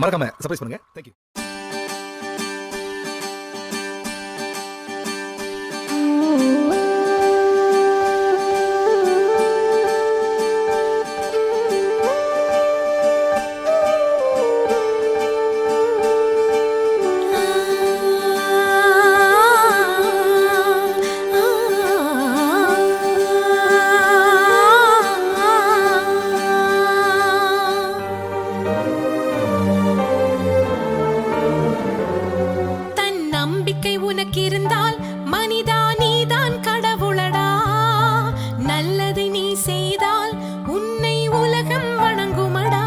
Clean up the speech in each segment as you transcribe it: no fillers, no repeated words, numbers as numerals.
மறக்காம சர்ப்ரைஸ் பண்ணுங்க. தேங்க்யூ. உனக்கு இருந்தால் மனிதா நீதான் கடவுளடா. நல்லதை நீ செய்தால் உன்னை உலகம் வணங்குமடா.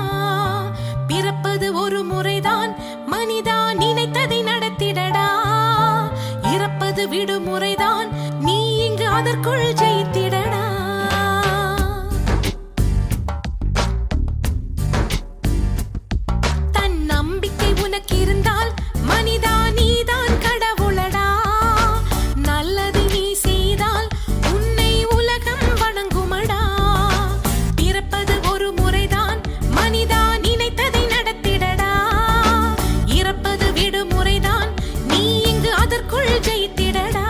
பிறப்பது ஒரு முறைதான் மனிதா, நினைத்ததை நடத்திடடா. இறப்பது விடுமுறைதான், நீ இங்கு அதற்குள் ஜெயித்திடடா. தன் நம்பிக்கை உனக்கு இருந்தால் மனிதா நீதான் கடவுளடா. நல்லதை நீ செய்தால் உன்னை உலகம் வணங்குமடா. பிறப்பது ஒரு முறைதான் மனிதா, நினைத்ததை நடத்திடடா. இறப்பது விடுமுறைதான், நீ இங்கு அதற்குள் ஜெயித்திடடா.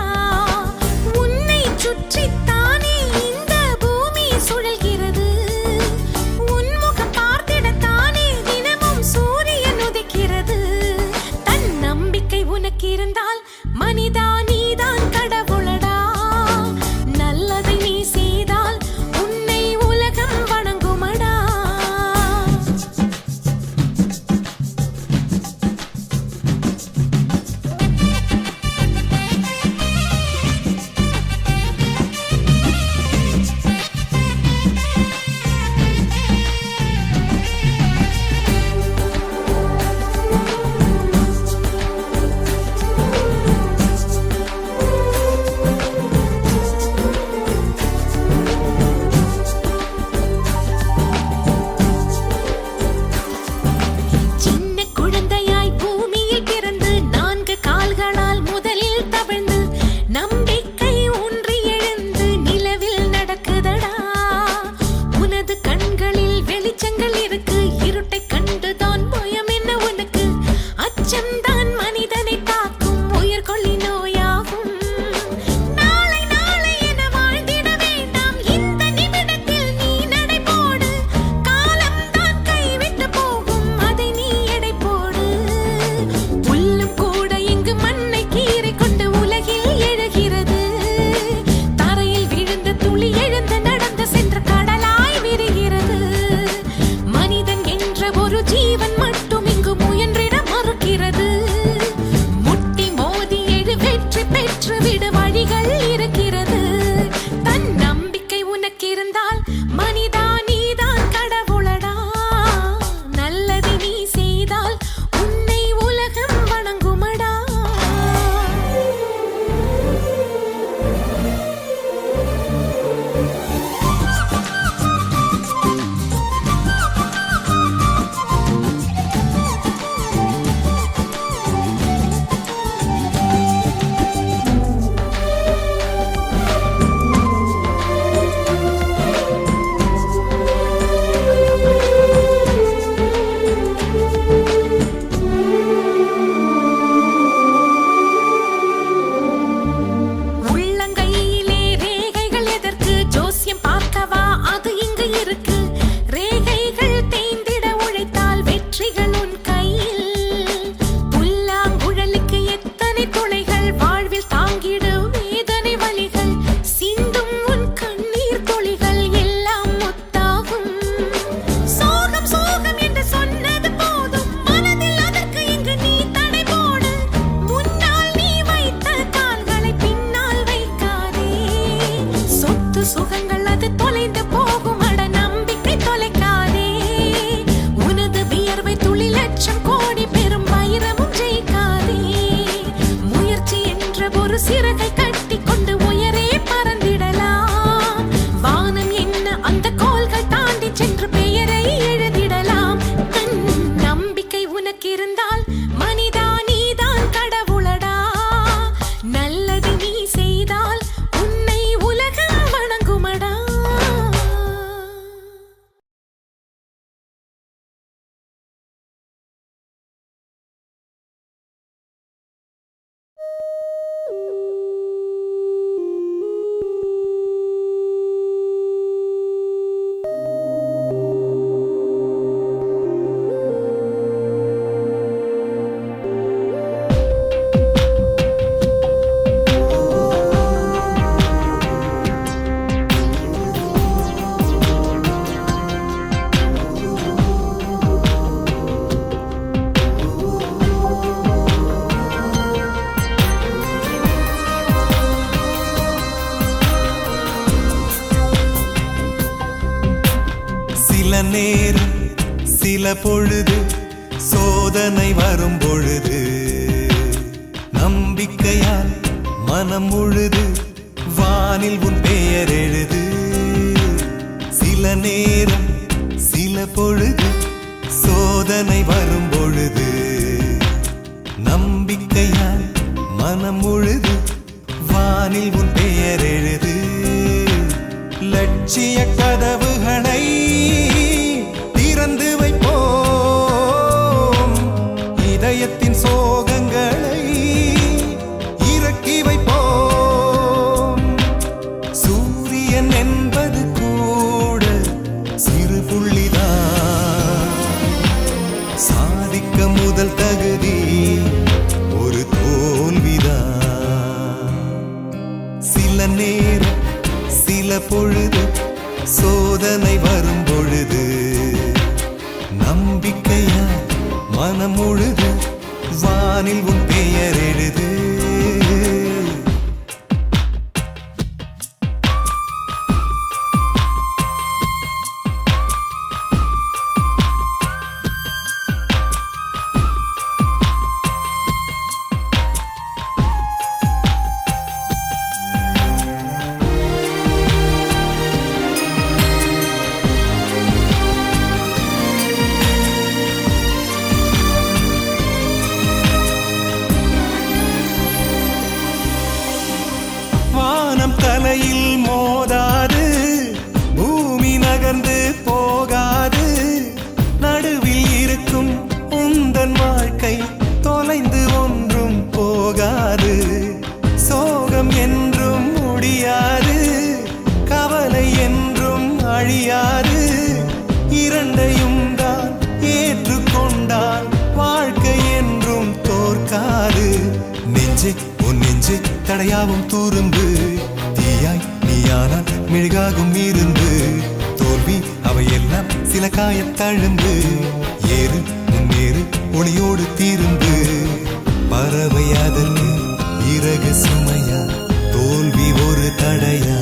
சில நேரம் சில பொழுது சோதனை வரும் பொழுது நம்பிக்கையால் மனம் முழுது வானில் உன் பெயர் எழுது. சில நேரம் சில பொழுது சோதனை வரும் பொழுது நம்பிக்கையால் மனம் முழுது வானில் உன் பெயர் எழுது. லட்சிய கதவுகளை திறந்து வைப்போம், இதயத்தின் சோகங்களை இறக்கி வைப்போம். சூரியன் என்பது கூட சிறு புள்ளிதான், சாதிக்க முதல் தகுதி ஒரு தோல்விதான். சில நேரம் சில பொழுது சோதனை வரும் பொழுது நம்பிக்கையா மனம் முழுது வானில் உன் பெயர் எழுது. தலையில் மோதாது, பூமி நகர்ந்து போகாது, நடுவில் இருக்கும் உந்தன் வாழ்க்கை தொலைந்து ஒன்றும் போகாது. சோகம் என்றும் முடியாது, கவலை என்றும் அழியாது, இரண்டையும் தான் ஏற்றுக்கொண்டால் வாழ்க்கை என்றும் தோற்காது. நெஞ்சே உன் நெஞ்சே தடையாவும் துரும்பு, தீயாய் நீயானால் மெழுகாகும் இருந்து, தோல்வி அவையெல்லாம் சில காயத்தழும்பு, ஏறு முன்னேறு ஒளியோடு தீருந்து. பறவை அதற்கு இறகு சுமையா, தோல்வி ஒரு தடையா.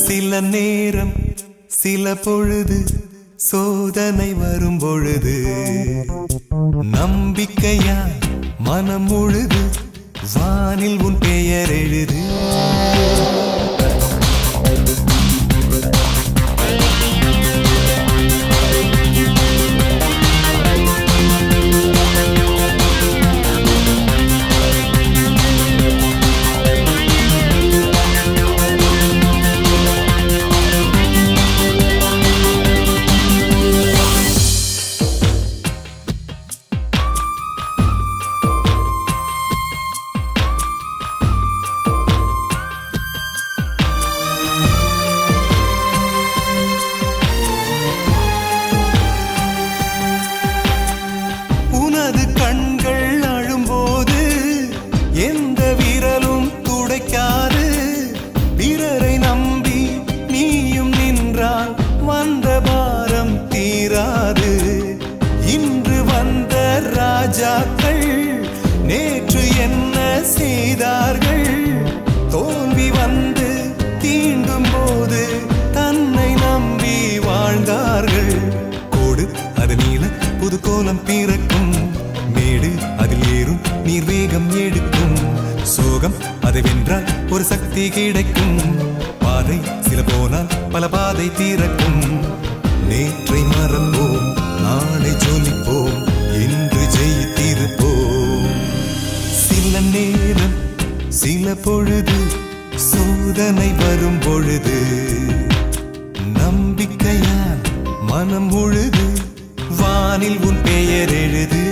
சில நேரம் சில பொழுது சோதனை வரும் பொழுது நம்பிக்கையா மனம் முழுது வானில் உன் பெயர் எழுது. ராஜாக்கள் நேற்று என்ன செய்தார்கள்? தோல்வி வந்து தீண்டும் போது தன்னை நம்பி வாழ்ந்தார்கள். கோடு அது நீள புது கோலம் பிறக்கும், மேடு அதில் ஏறும் நீர் வேகம் எடுக்கும். சோகம் அதை வென்றால் ஒரு சக்தி கிடைக்கும், பாதை சில போனால் பல பாதை திறக்கும். நேற்றை மறப்போம், நாளை ஜொலிப்போம், இன்று ஜெயித்திருப்போம். சில நேரம் சில பொழுது சோதனை வரும் பொழுது நம்பிக்கையால் மனம் முழுது வானில் உன் பெயர் எழுது.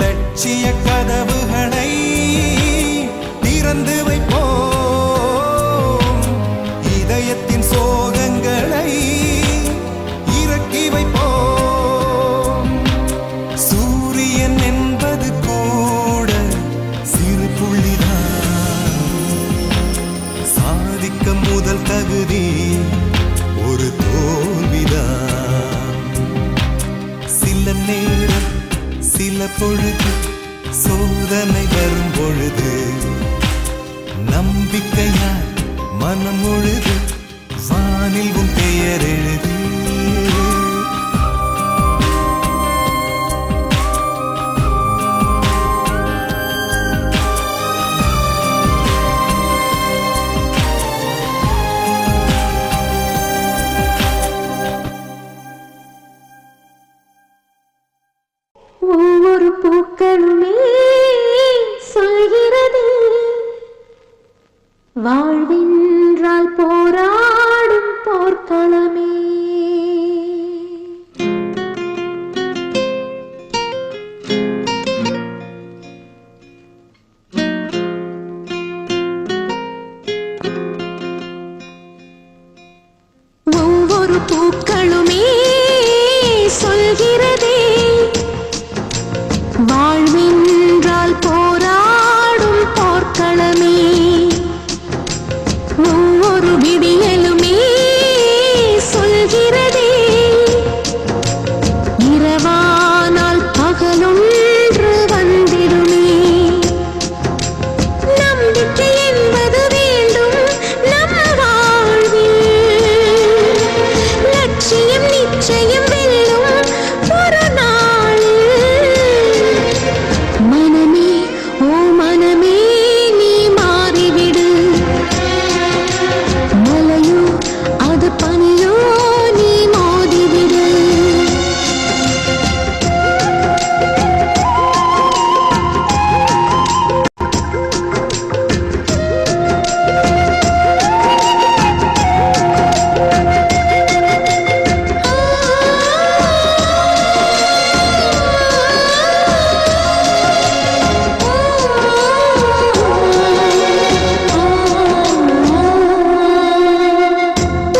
லட்சிய கதவுகளை திறந்து வைப்போம், இதயத்தின் சோகங்களை இறக்கி வைப்போம். சூரியன் என்பது கூட சிறு புள்ளிதான், சாதிக்க முதல் தகுதி ஒரு தோல்விதான். சில நேரம் சில பொழுது சோதனை வரும் பொழுது நம்பிக்கையால் மனம் முழுது வானில் உன் பெயர் எழுது. ஒவ்வொரு பூக்களுமே சொல்கிறதே வாழ்வென்றால் போராடும் போர்க்களமே ஒவ்வொரு விடியலுமே சொல்கிறதே இரவானால் பகலொன்று வந்திடுமே நம்பிக்கை என்பது வேண்டும் நம் வாழ்வில் லட்சியம் நிச்சயம் வெல்லும் ஒரு நாளில் மனமே ஓ மனமே நீ மாறிவிடு மலையோ அது பனியோ நீ மோதிவிடு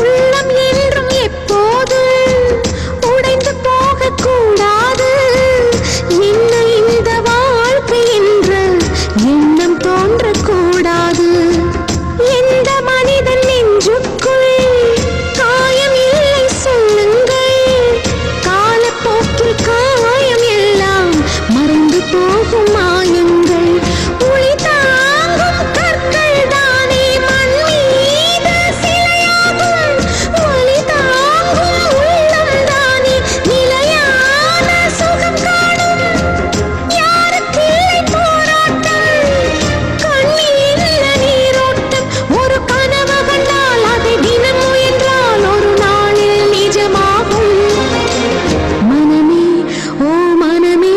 உள்ளம் என்றும் எப்போதும் உடைந்து போகக்கூடாது என்ன இந்த வாழ்க்கை என்ற எண்ணம் தோன்றக்கூடாது எந்த மனிதன் நெஞ்சுக்குள் காயம் இல்லை சொல்லுங்கள் காலப்போக்கில் காயம் எல்லாம் மறைந்து போகும் மாயங்கள் ஒளி தாங்கும் கற்கள் தானே மண் மீது சிலையாகும் ஒளி தாங்கும் உள்ளம் தானே நிலையான சுகம் காணும் யாருக்கில்லை போராட்டம் கண்ணில் இல்ல நீரோட்டம் ஒரு கனவு கண்டால் அதை தினம் முயன்றால் ஒரு நாளில் நிஜமாகும் மனமே ஓ மனமே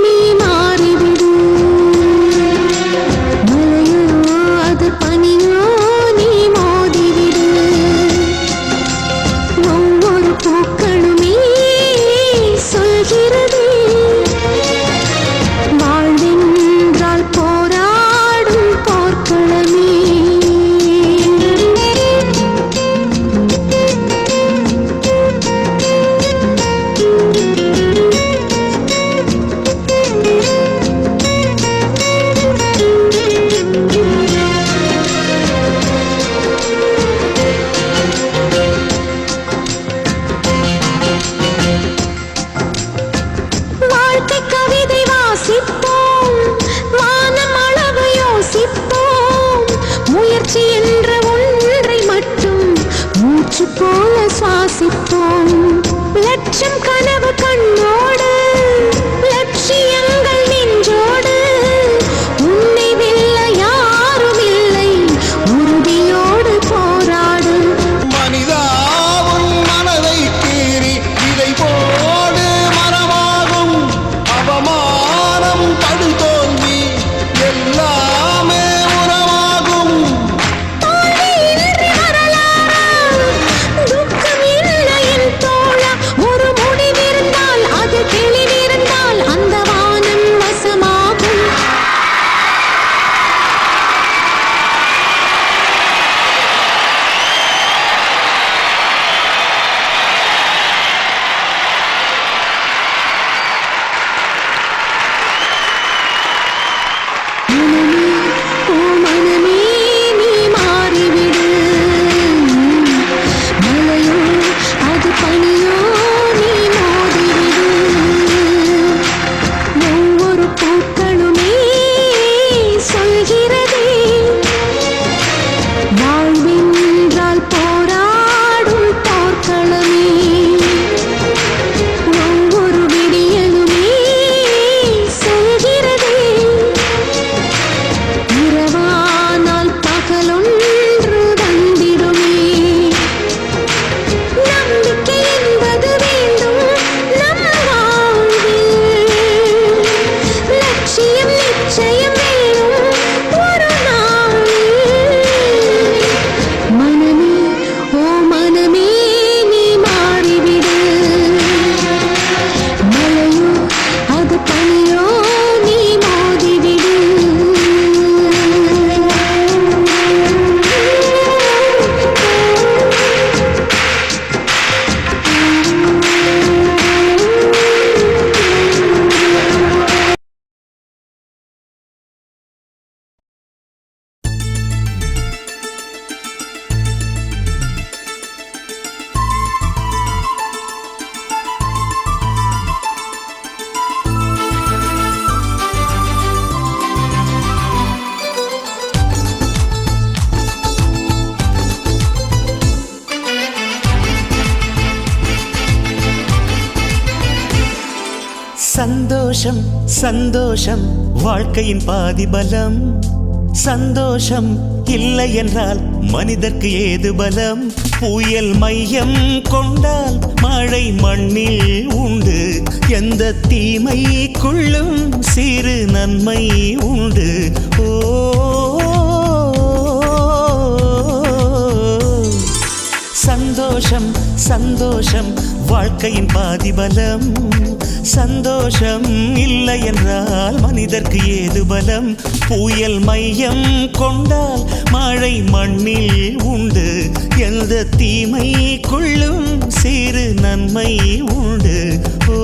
நீ மாறிவிடு மலையோ அது பனியோ நீ மோதிவிடு ஒவ்வொரு பூக்களுமே சொல்கிறதே வாழ்வென்றால் போராடும் போர்க்களமே வாழ்க்கை கவிதை வாசிப்போம் வானம் அளவு யோசிப்போம் முயற்சி என்ற ஒன்றை மட்டும் மூச்சு போல சுவாசிப்போம் லட்சம் கனவு கண்ணோடு லட்சியங்கள் நெஞ்சோடு உன்னை வெல்ல யாரும் இல்லை உறுதியோடு போராடு மனிதாவும் மனதை கீறி இதை போடு மரமாகும் அவமானம் படுதோல்வி எல்லாமே உறவாகும் தோல்வியின்றி வரலாறா துக்கம் இல்லை என் தோழா ஒரு முடிவிருந்தால் அது சந்தோஷம் சந்தோஷம் வாழ்க்கையின் பாதி பலம். சந்தோஷம் இல்லை என்றால் மனிதர்க்கு ஏது பலம்? புயல் மையம் கொண்டால் மழை மண்ணில் உண்டு. எந்த தீமைக்குள்ளும் சிறு நன்மை உண்டு. ஓ சந்தோஷம் சந்தோஷம் வாழ்க்கையின் பாதி பலம். சந்தோஷம் இல்லை என்றால் மனிதர்க்கு ஏது பலம்? புயல் மையம் கொண்டால் மழை மண்ணில் உண்டு. எந்த தீமைக்குள்ளும் சிறு நன்மை உண்டு. ஓ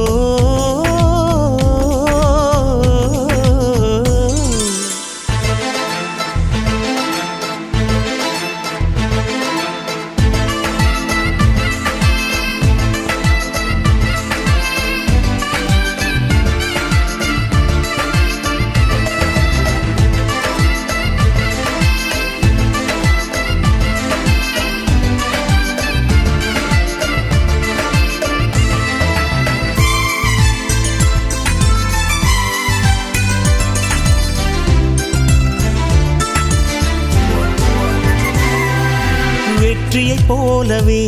வெற்றியைப் போலவே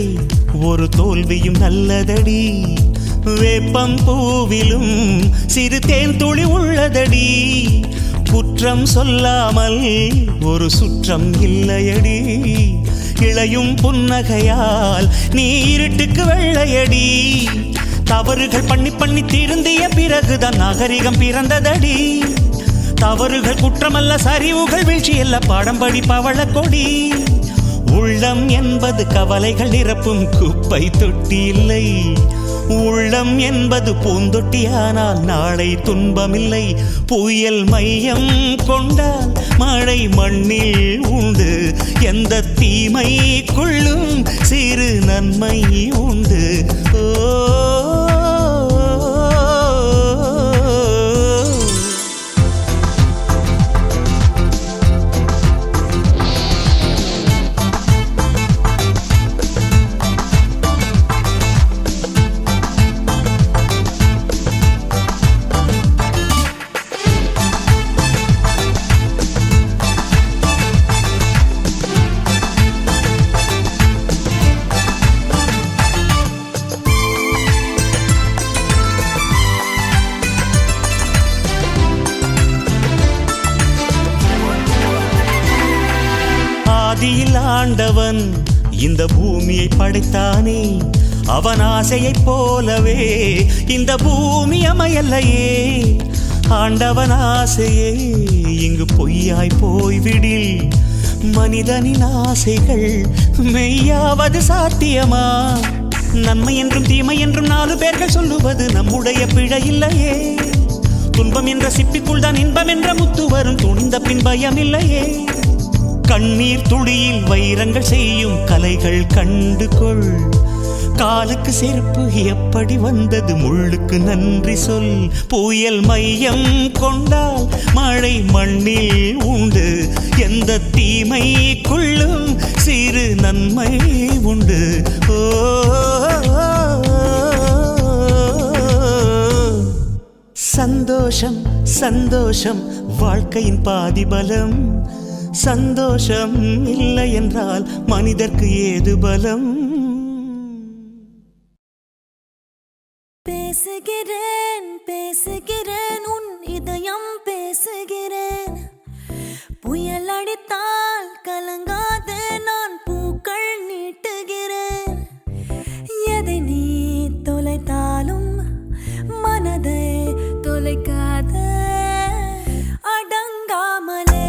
ஒரு தோல்வியும் நல்லதடி. வேப்பம் பூவிலும் சிறு தேன் துளி உள்ளதடி. குற்றம் சொல்லாமல் ஒரு சுற்றம் இல்லையடி. இளையும் புன்னகையால் நீ இருட்டுக்கு வெள்ளையடி. தவறுகள் பண்ணி பண்ணி திருந்திய பிறகுதான் நாகரிகம் பிறந்ததடி. தவறுகள் குற்றமல்ல, சரிவுகள் வீழ்ச்சியல்ல, பாடம் படி பவள கொடி. உள்ளம் என்பது கவலைகள் நிரப்பும் குப்பை தொட்டி இல்லை. உள்ளம் என்பது பூந்தொட்டியானால் நாளை துன்பமில்லை. புயல் மையம் கொண்டால் மழை மண்ணில் உண்டு. எந்த தீமைக்குள்ளும் சிறு நன்மை உண்டு. ஓ ஆதியில் ஆண்டவன் இந்த பூமியை படைத்தானே. அவன் ஆசையைப் போலவே இந்த பூமி அமையல்லையே. ஆண்டவன் ஆசையே இங்கு பொய்யாய் போய்விடில் மனிதனின் ஆசைகள் மெய்யாவது சாத்தியமா? நன்மை என்றும் தீமை என்றும் 4 பேர்கள் சொல்லுவது நம்முடைய பிழை இல்லையே. துன்பம் என்ற சிப்பிக்குள் தான் இன்பம் என்ற முத்து வரும். துணிந்த பின் பயம் இல்லையே. கண்ணீர் துளியில் வைரங்கள் செய்யும் கலைகள் கண்டு கொள். காலுக்கு செருப்பு எப்படி வந்தது, முள்ளுக்கு நன்றி சொல். புயல் மையம் கொண்டால் மழை மண்ணில் உண்டு. எந்த தீமைக்குள்ளும் சிறு நன்மை உண்டு. ஓ சந்தோஷம் சந்தோஷம் வாழ்க்கையின் பாதி பலம். சந்தோஷம் இல்லை என்றால் மனிதர்க்கு ஏது பலம்? பேசுகிறேன் பேசுகிறேன் உன் இதயம் பேசுகிறேன். புயல் அடித்தால் கலங்காது நான் பூக்கள் நீட்டுகிறேன். எதை நீ தொலைத்தாலும் மனதை தொலைக்காத. அடங்காமலே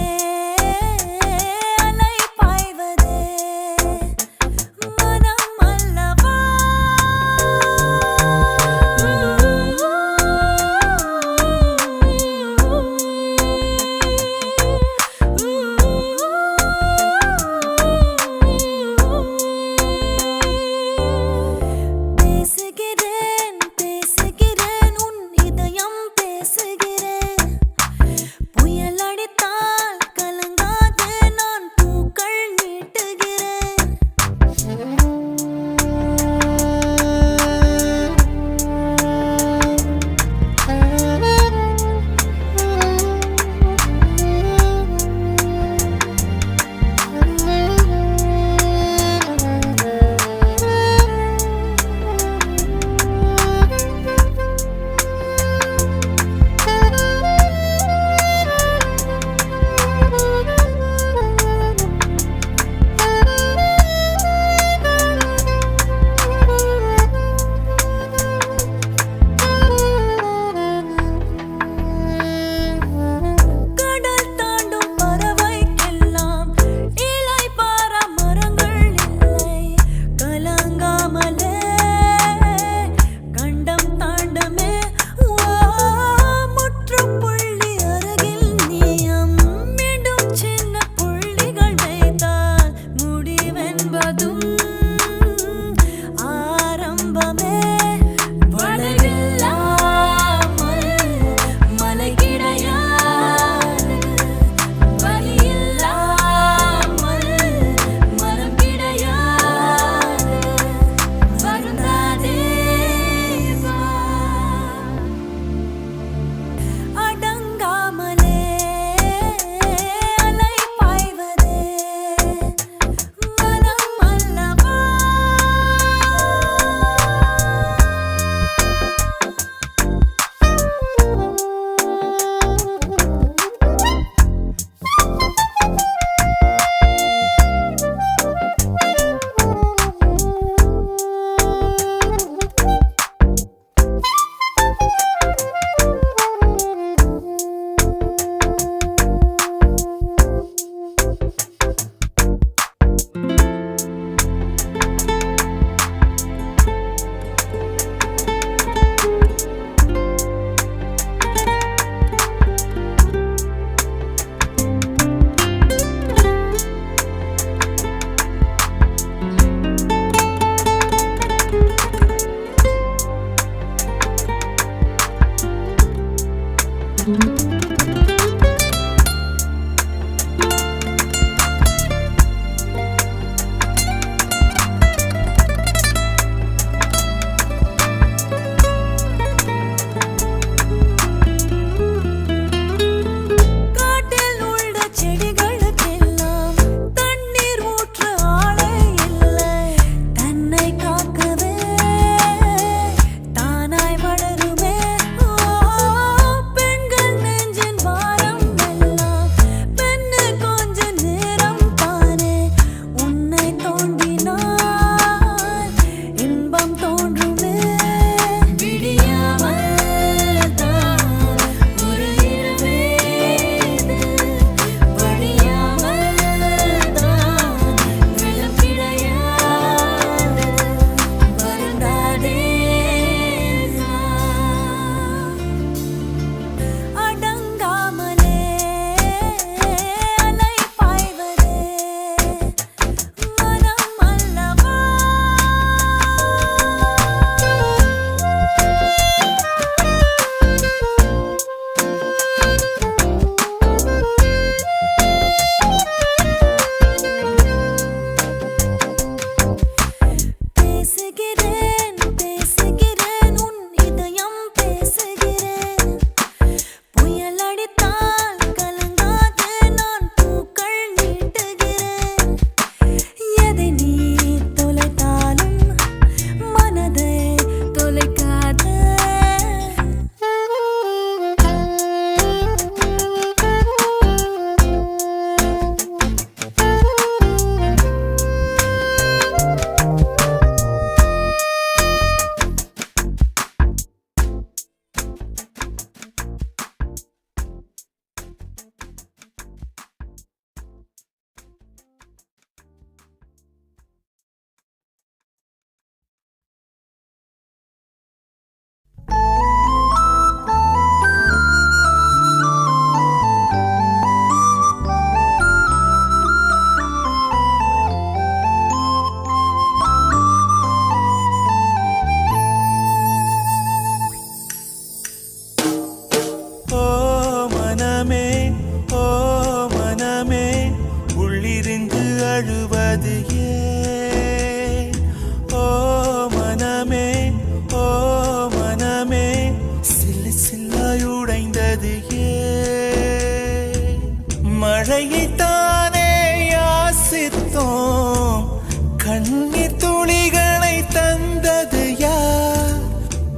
கண்ணீர் துளிகளை தந்தது யார்?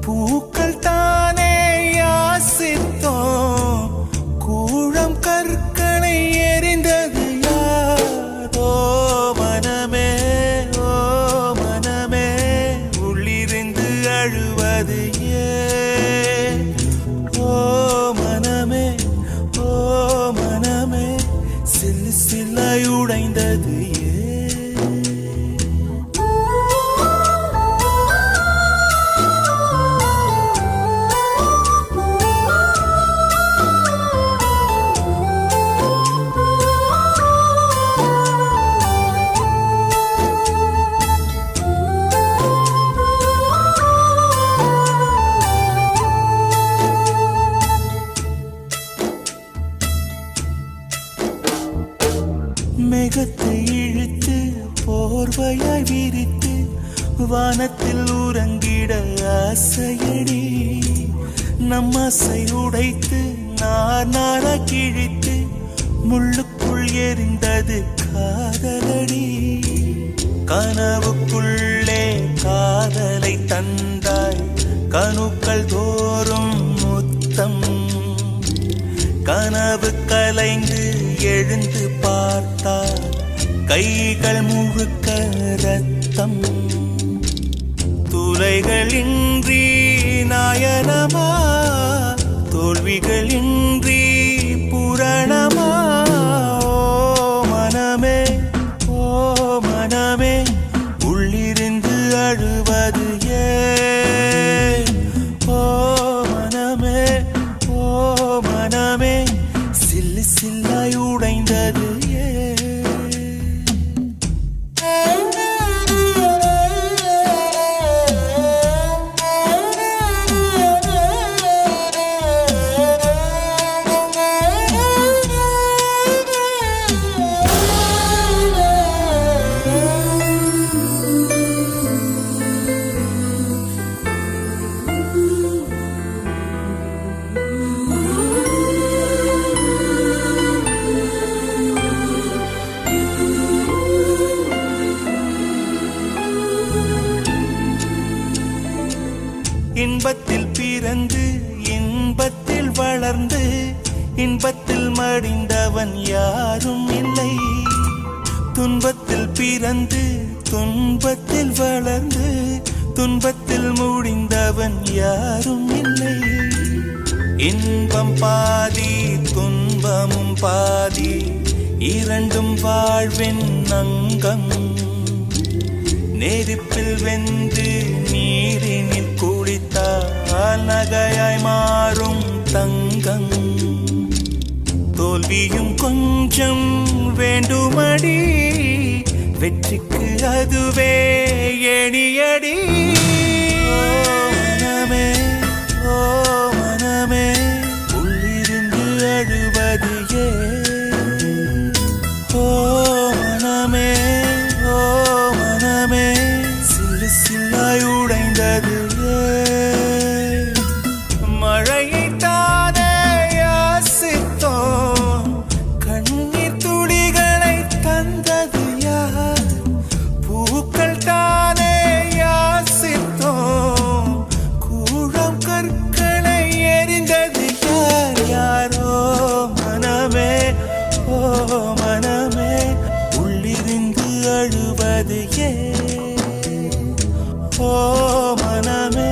பூக்கள் தானே யாசித்தோம், கூழம் கற்களை எறிந்தது யார்? ஓ மனமே, ஓ மனமே, உள்ளிருந்து அழுவது ஏன்? ஓ மனமே, ஓ மனமே, சில்லு சில்லாய் உடைந்தது ஏன்? மேகத்தை இழுத்து போர்வையாய் விரித்து வானத்தில் உறங்கிட ஆசையடி. நம் ஆசை உடைத்து நார கிழித்து முள்ளுக்குள் எரிந்தது காதலடி. கனவுக்குள்ளே காதலை தந்தாய், கணுக்கள் தோறும் முத்தம். கனவு கலைந்து எழுந்து பார்த்தார், கைகள் முழுக்க ரத்தம். துளைகளின்றி நாயனமா, தோல்விகளின்றி புரணமா? ஓ மனமே, ஓ மனமே, உள்ளிருந்து அழுவது ஏன்? ஓ மனமே, ஓ மனமே, சில்லு சில்லாய் உடைந்தது ஏன்? இன்பத்தில் பிறந்து இன்பத்தில் வளர்ந்து இன்பத்தில் மடிந்தவன் யாரும் இல்லை. துன்பத்தில் பிறந்து துன்பத்தில் வளர்ந்து துன்பத்தில் முடிந்தவன் யாரும் இல்லை. இன்பம் பாதி துன்பமும் பாதி, இரண்டும் வாழ்வின் அங்கம். நெருப்பில் வெந்து நீரினில் குளித்தால் நகையாய் மாறும் தங்கம். தோல்வியும் கொஞ்சம் வேண்டுமடி, வெற்றிக்கு அதுவே எணியடி. ஓ மனமே, ஓ மனமே, உள்ளிருந்து அழுவது ஏன்? ஓ மனமே, ஓ மனமே, சில்லு சில்லாய் உடைந்தது ஏன்? மழையை தானே யாசித்தோம், கண்ணீர் துளிகளை தந்தது யார்? பூக்கள் தானே யாசித்தோம், கூழம் கற்களை எறிந்தது யார்? யாரோ மனமே, ஓ மனமே, உள்ளிருந்து அழுவது ஏன்? ஓ மனமே,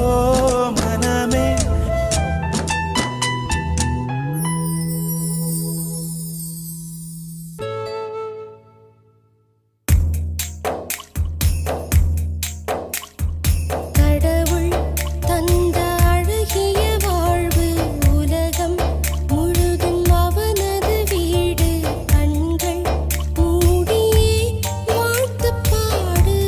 ஓ மனமே. கடவுள் தந்த அழகிய வாழ்வு, உலகம் முழுதும் அவனது வீடு. கண்கள் மூடியே வாழ்த்து பாடு.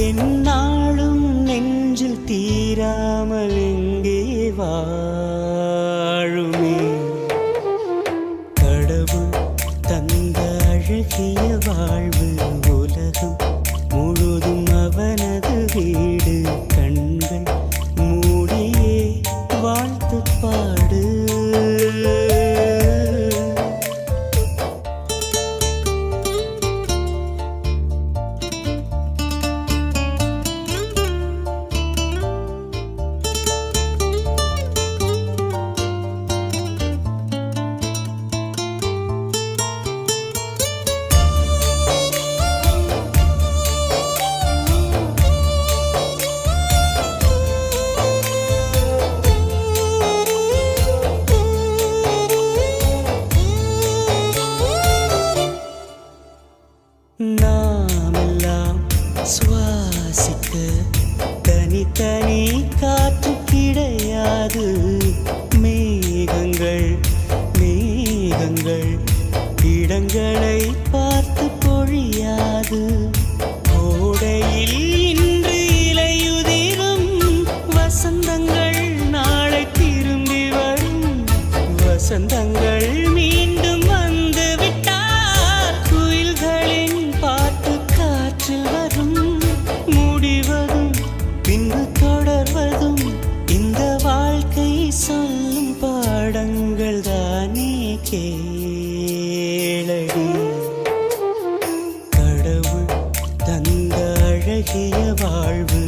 என்னாலும் நெஞ்சில் தீராமல் எங்கே வாழுமே கடவுள் தந்த அழகிய வாழ்வு உலகம் முழுதும் அவனது வீடு கண்கள் மூடியே வாழ்த்து பாடு நாமெல்லாம் சுவாசிக்க தனித்தனி காற்று கிடையாது மேகங்கள் மேகங்கள் இடங்களை பார்த்து பொழியாது கோடையில் இன்று இலையுதிரும் வசந்தங்கள் நாளை திரும்பி வரும் வசந்தங்கள் மீண்டும் வந்து விட்டார் குயில்களின் பாட்டு காற்றில் வரும் முடிவதும் பின்பு தொடர்வதும் இந்த வாழ்க்கை சொல்லும் பாடங்கள் தானே கேளடி கடவுள் தந்த அழகிய வாழ்வு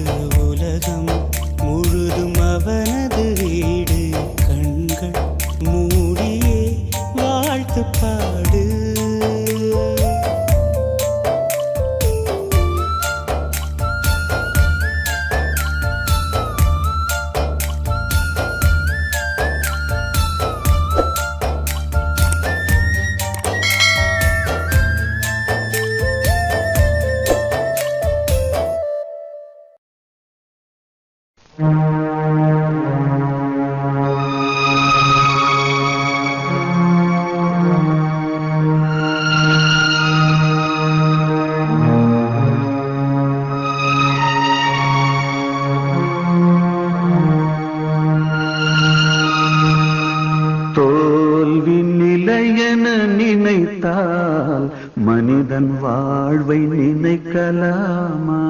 உலகம் முழுதும் அவனது வீடு கண்கள் மூடியே வாழ்த்து பாடு தோல்வி நிலையென நினைத்தால் மனிதன் வாழ்வை நினைக்கலாமா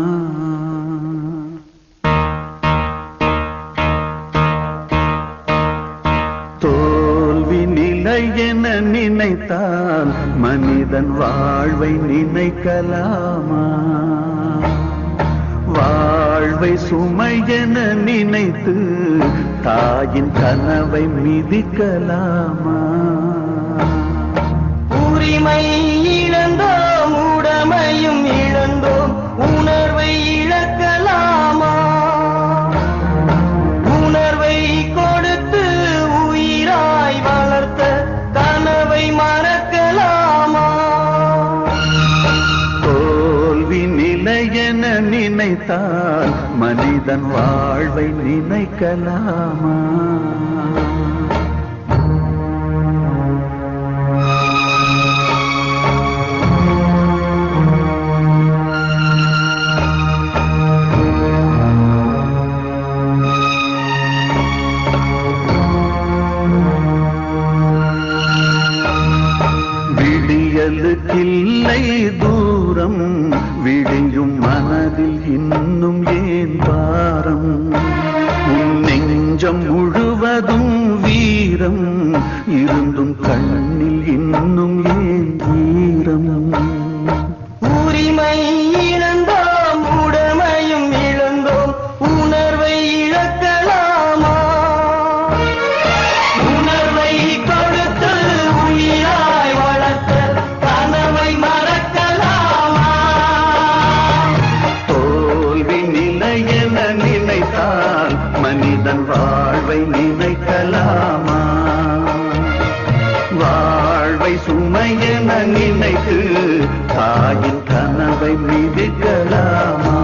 தோல்வி நிலையென நினைத்தால் மனிதன் வாழ்வை நினைக்கலாமா வாழ்வை சுமையென நினைத்து தாயின் கனவை மிதிக்கலாமா உரிமை இழந்தோம் உடமையும் இழந்தோம் உணர்வை இழக்கலாமா உணர்வை கொடுத்து உயிராய் வளர்த்த கனவை மறக்கலாமா தோல்வி நிலையென நினைத்தால் மனிதன் வாழ்வை நினைக்கலாமா விடியலுக்கில்லை தூரம் விடியும் மனதில் இன்னும் ஏன் பாரம் உன் நெஞ்சம் முழுவதும் வீரம் இருந்தும் கண்ணில் இன்னும் ஏன் ஈரம் உரிமை இழந்தோம் உடமையும் இழந்தோம் உணர்வை இழக்கலாமா உணர்வை கொடுத்து உயிராய் வளர்த்த கனவை மறக்கலாமா தோல்வி நிலையென நினைத்தால் மனிதன் வாழ்வை நினைக்கலாமா வாழ்வை சுமையென நினைத்து தாயின் கனவை மிதிக்கலாமா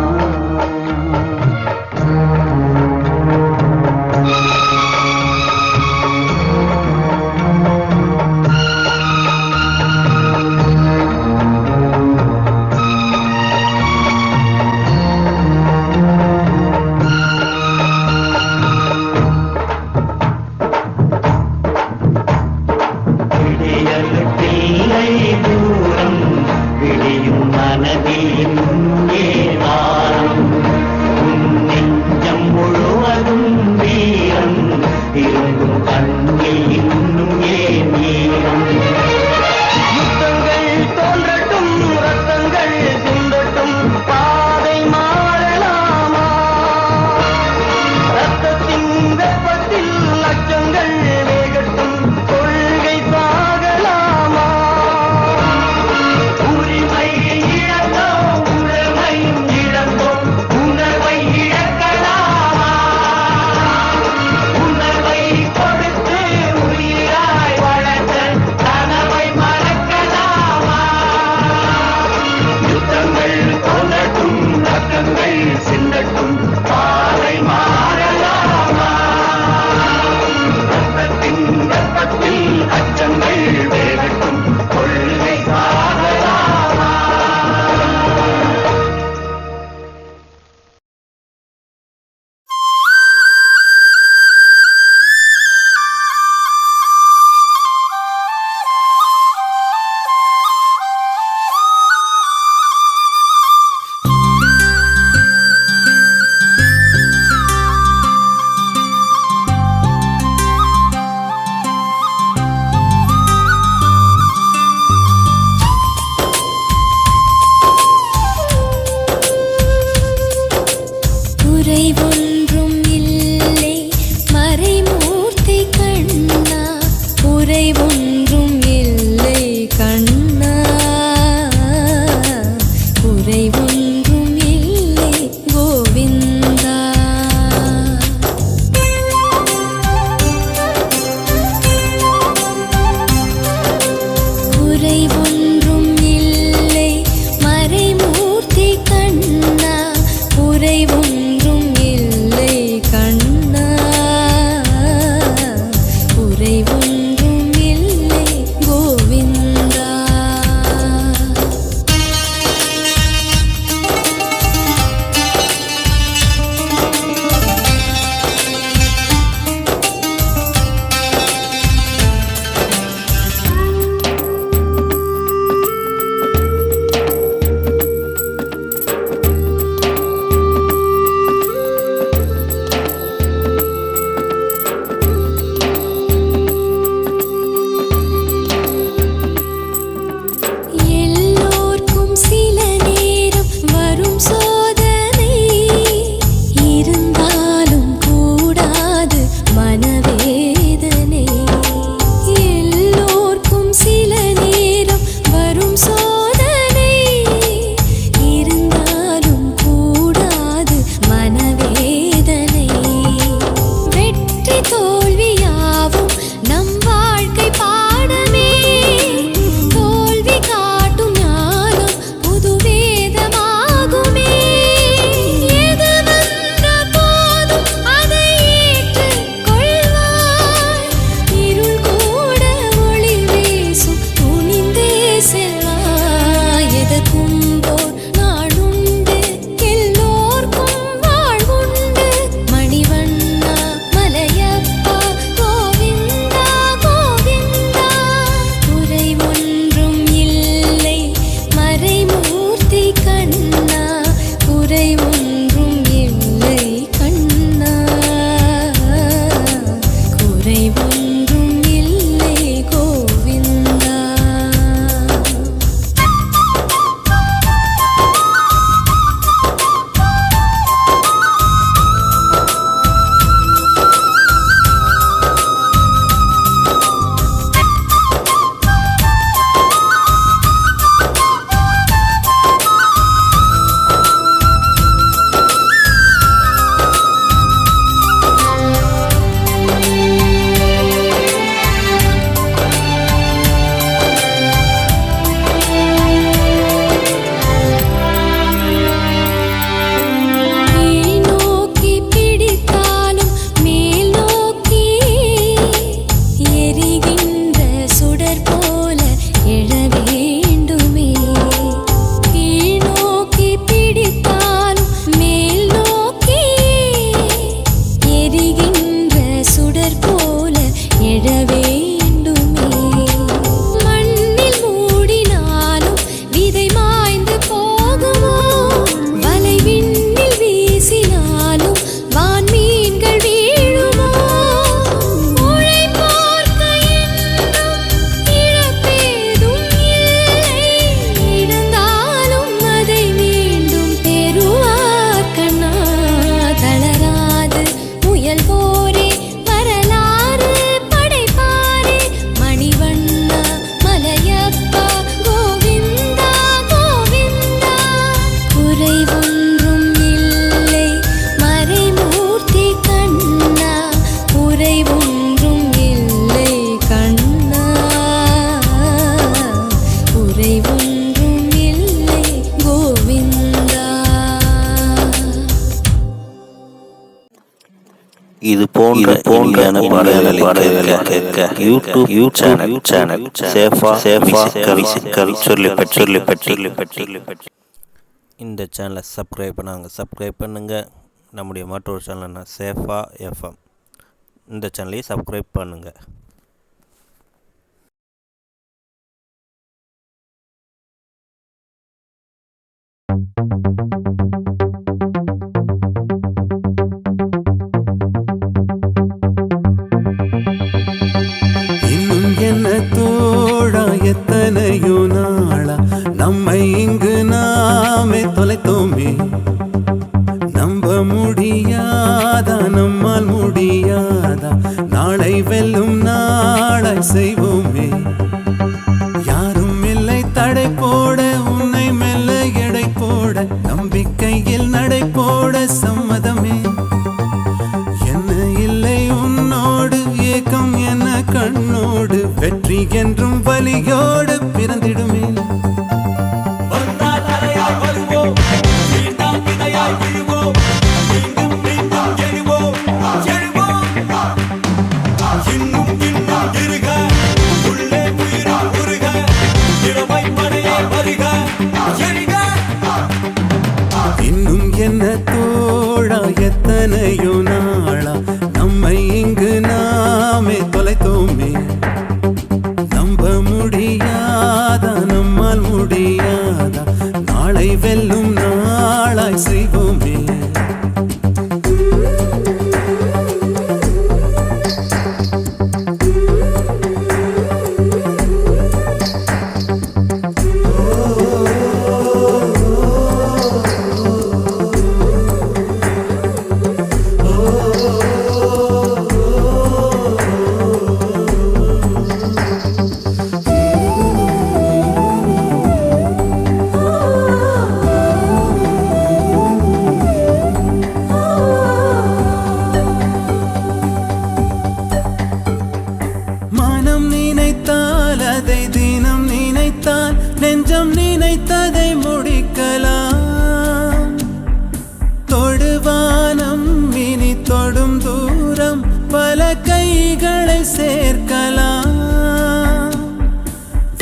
இது போன்ற பாடல்களை கேட்க யூடியூப் சேனல் சேஃபா மியூசிக்கல் சொல்லிப்பட்டி. இந்த சேனலை சப்ஸ்கிரைப் பண்ணுங்க. நம்முடைய மற்றொரு சேனல்னா சேஃபா எஃப்எம். இந்த சேனலையும் சப்ஸ்கிரைப் பண்ணுங்க. இன்னும் என்ன தோழா எத்தனையோ நாளா நம்மை இங்கு நாமே தொலைத்தோமே. நம்ப முடியாதா நம்மால் முடியாதா நாளை வெல்லும் நாளாய் செய்வோமே. யாரும் இல்லை தடை போட உன்னை மெல்ல எடை போட நம்பிக்கையில் நடை போட சம்மதமே. என்ன இல்லை உன்னோடு ஏக்கம் என்ன கண்ணோடு வெற்றி என்றும் வலியோடு பிறந்திடுமே. இன்னும் என்ன தோழா எத்தனையோ நாளா நம்மை இங்கு நாமே தொலைத்தோமே. நம்ப முடியாதா நம்மால் முடியாதா நாளை வெல்லும் நாளாய் செய்வோமே. மனம் நினைத்தால் அதை தினம் நினைத்தால் நெஞ்சம் நினைத்ததை முடிக்கலாம். தொடுவானம் இனி தொடும் தூரம் பல கைகளை சேர்க்கலாம்.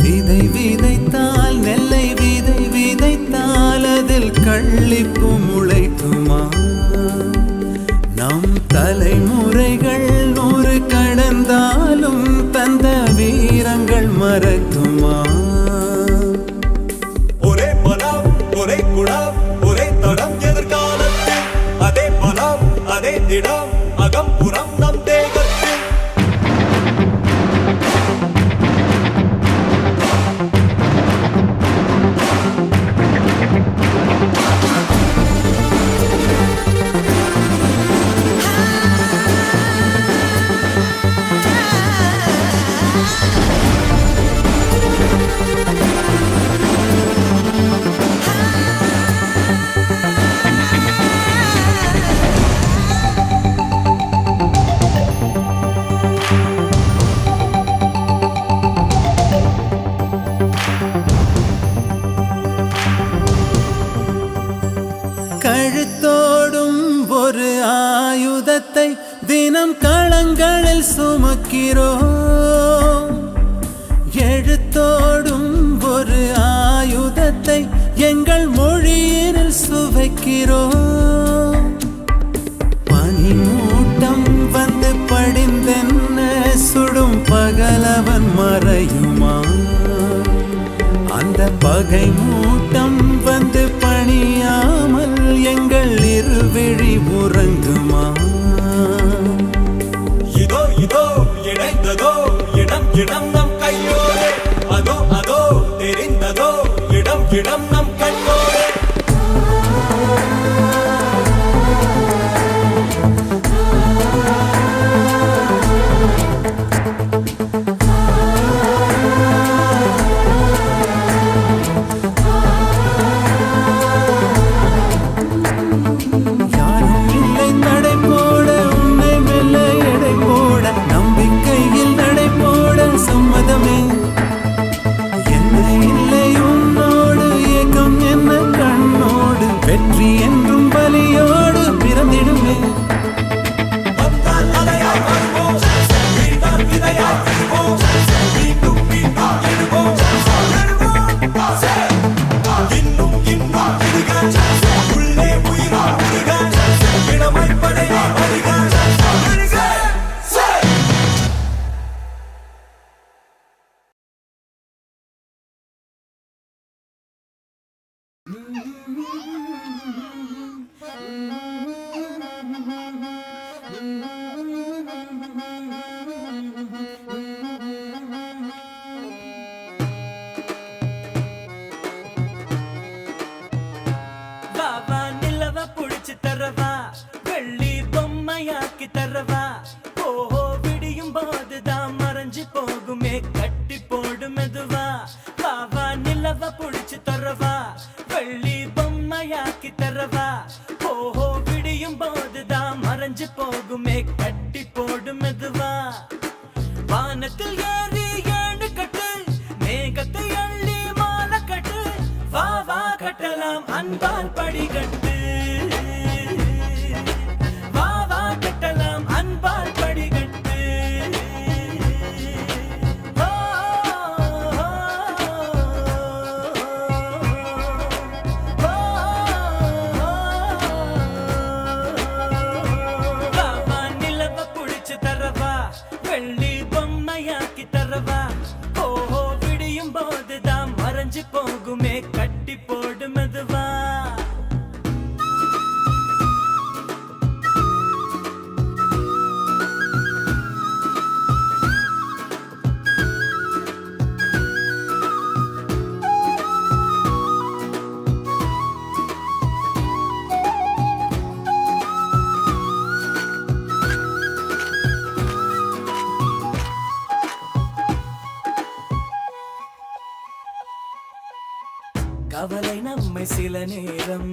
விதை விதைத்தால் நெல்லை விதை விதைத்தால் அதில் கள்ளிப்பு முளைக்குமா. நம் தலைமுறைகள் 100 கடந்தாலும் தந்த வீரங்கள் மறக்குமா. ஒரே பலம் ஒரே குணம் ஒரே தடம் எதிர்காலத்தில் அதே பலம் அதே திடம் அகம் புறம் நம் தேகத்தில். கழுத்தோடும் ஒரு ஆயுதத்தை தினம் களங்களில் சுமக்கிறோம். எழுத்தோடும் ஒரு ஆயுதத்தை எங்கள் மொழியினில் சுவைக்கிறோம். பனிமூட்டம் வந்து படிந்தென்ன சுடும் பகலவன் மறையுமா. அந்த பகை மூட்டம் வந்து பணியாமல் எங்கள் இருவிழி உறங்குமா. இதோ இதோ இணைந்ததோ இடம் இடம் நம் கையோடு அதோ அதோ தெரிந்ததோ இடம் இடம் நம் கண்ணோடு. யாரும் இல்லை தடை போட உன்னை மெல்ல எடை போட நம்பிக்கையில் நடை போட சம்மதமே. என்ன இல்லை உன்னோடு ஏக்கம் என்ன கண்ணோடு வெற்றி என்றும் பலியோடு பிறந்திடுமே. வந்தா தரவா ஓஹோ விடியும் போதுதான் மறைஞ்சு போகுமே கட்டி போடு மெதுவா வானத்தில் ஏறி ஏழு கட்டு மேகத்தை அள்ளி மாலை கட்டு வா வா கட்டலாம் அன்பால் படிகட்டு வா வா கட்டலாம் அன்பால் படிகட்டு வெள்ளி பொம்மையாக்கி தரவா ஓஹோ விடியும் போதுதான் மறைஞ்சு போகுமே கட்டி போடு மெதுவா கவலை நம்மை சில நேரம்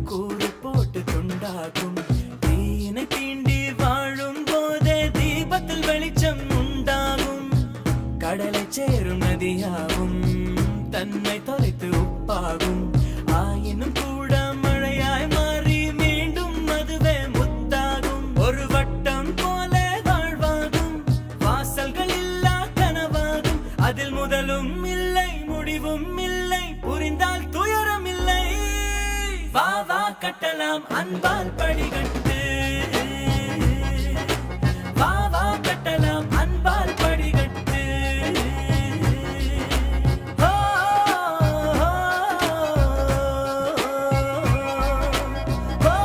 கூறு போட்டு துண்டாகும் தீனை தீண்டி வாழும் போதே தீபத்தில் வெளிச்சம் உண்டாகும் கடலை சேரும் நதியாகும் தன்னை தொலைத்து உப்பாகும் ஆயினும் கூட மழையாய் மாறி மீண்டும் அதுவே முத்தாகும் ஒரு வட்டம் போல வாழ்வாகும் வாசல்கள் இல்லா கனவாகும் அதில் முதலும் இல்லை முடிவும் இல்லை புரிந்தால் துயரம் இல்லை வா வா கட்டலாம் அன்பால் படிகட்டு வா வா கட்டலாம் அன்பால் படிகட்டு ஓ, ஓ, ஓ,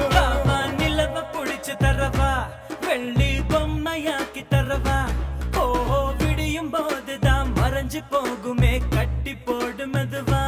வா வா நிலவ புடிச்சு தரவா வெள்ளி பொம்மையாக்கி தரவா ஓஹோ விடியும் போதுதான் மறைஞ்சு போகுமே கட்டி போடு மெதுவா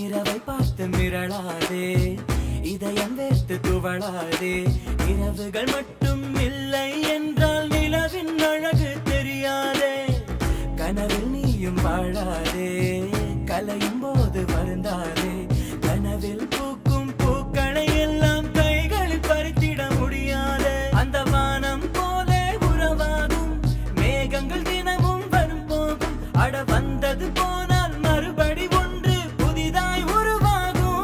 இரவை பார்த்து மிரளாதே இதயம் வேர்த்து துவளாதே இரவுகள் மட்டும் இல்லை என்றால் நிலவின் அழகு தெரியாதே கனவில் நீயும் வாழாதே கலையும் போது வருந்தாதே கனவில் பூக்கும் பூக்களை எல்லாம் கைகளில் பறித்திட முடியாதே அந்த வானம் போல உறவாகும் மேகங்கள் தினமும் வரும் போகும் அட வந்தது போனால் மறுபடி ஒன்று புதிதாய் உருவாகும்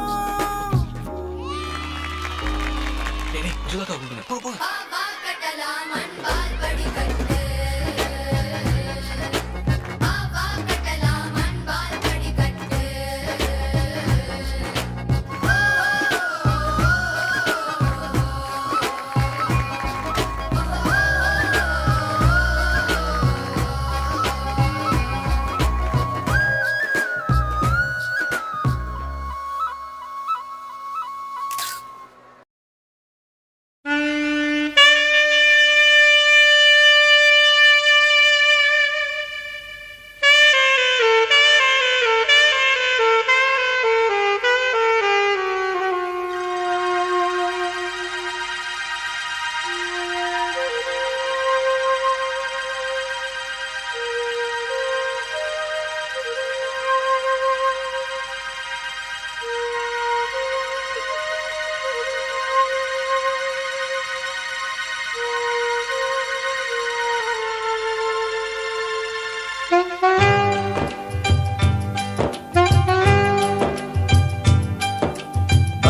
கட்டலாம் அன்பால் படிகட்டு கட்டலாம் அன்பால் படிகட்டு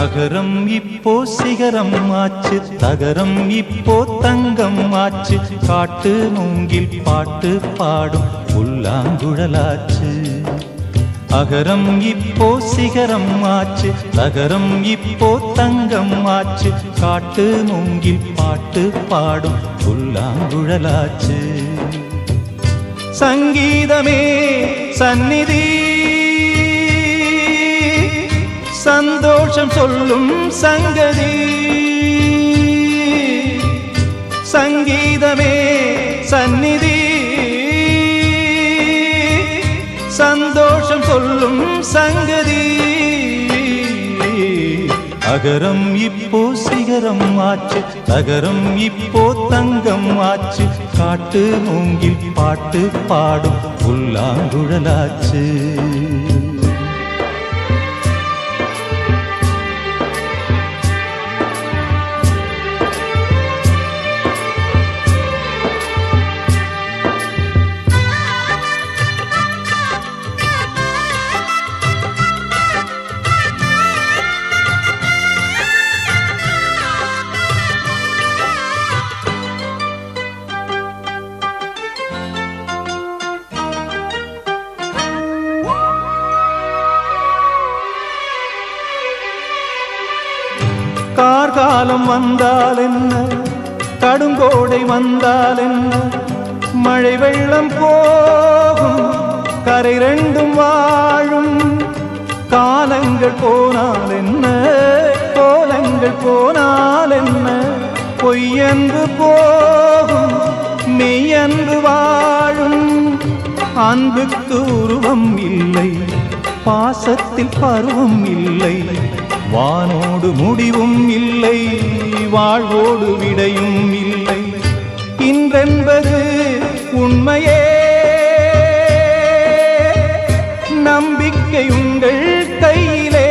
அகரம் இப்போ சிகரம் ஆச்சு தகரம் இப்போ தங்கம் ஆச்சு காட்டு மூங்கில் பாட்டு பாடும் புல்லாங்குழலாச்சு அகரம் இப்போ சிகரம் ஆச்சு தகரம் இப்போ தங்கம் ஆச்சு காட்டு மூங்கில் பாட்டு பாடும் புல்லாங்குழலாச்சு சங்கீதமே சந்நிதி சந்தோஷம் சொல்லும் சங்கதி சங்கீதமே சந்நிதி சந்தோஷம் சொல்லும் சங்கதி அகரம் இப்போ சிகரம் ஆச்சு தகரம் இப்போ தங்கம் ஆச்சு காட்டு மூங்கில் பாட்டு பாடும் புல்லாங்குழலாச்சு கார்காலம் வந்தால் என்ன கடுங்கோடை வந்தால் என்ன மழை வெள்ளம் போகும் கரை ரெண்டும் வாழும் காலங்கள் போனால் என்ன கோலங்கள் போனால் என்ன பொய்யன்று போகும் மெய்யன்று வாழும் அன்புக்கு உருவம் இல்லை பாசத்தில் பருவம் இல்லை வானோடு முடிவும் இல்லை வாழ்வோடு விடையும் இல்லை இன்றென்பது உண்மையே நம்பிக்கை உங்கள் கையிலே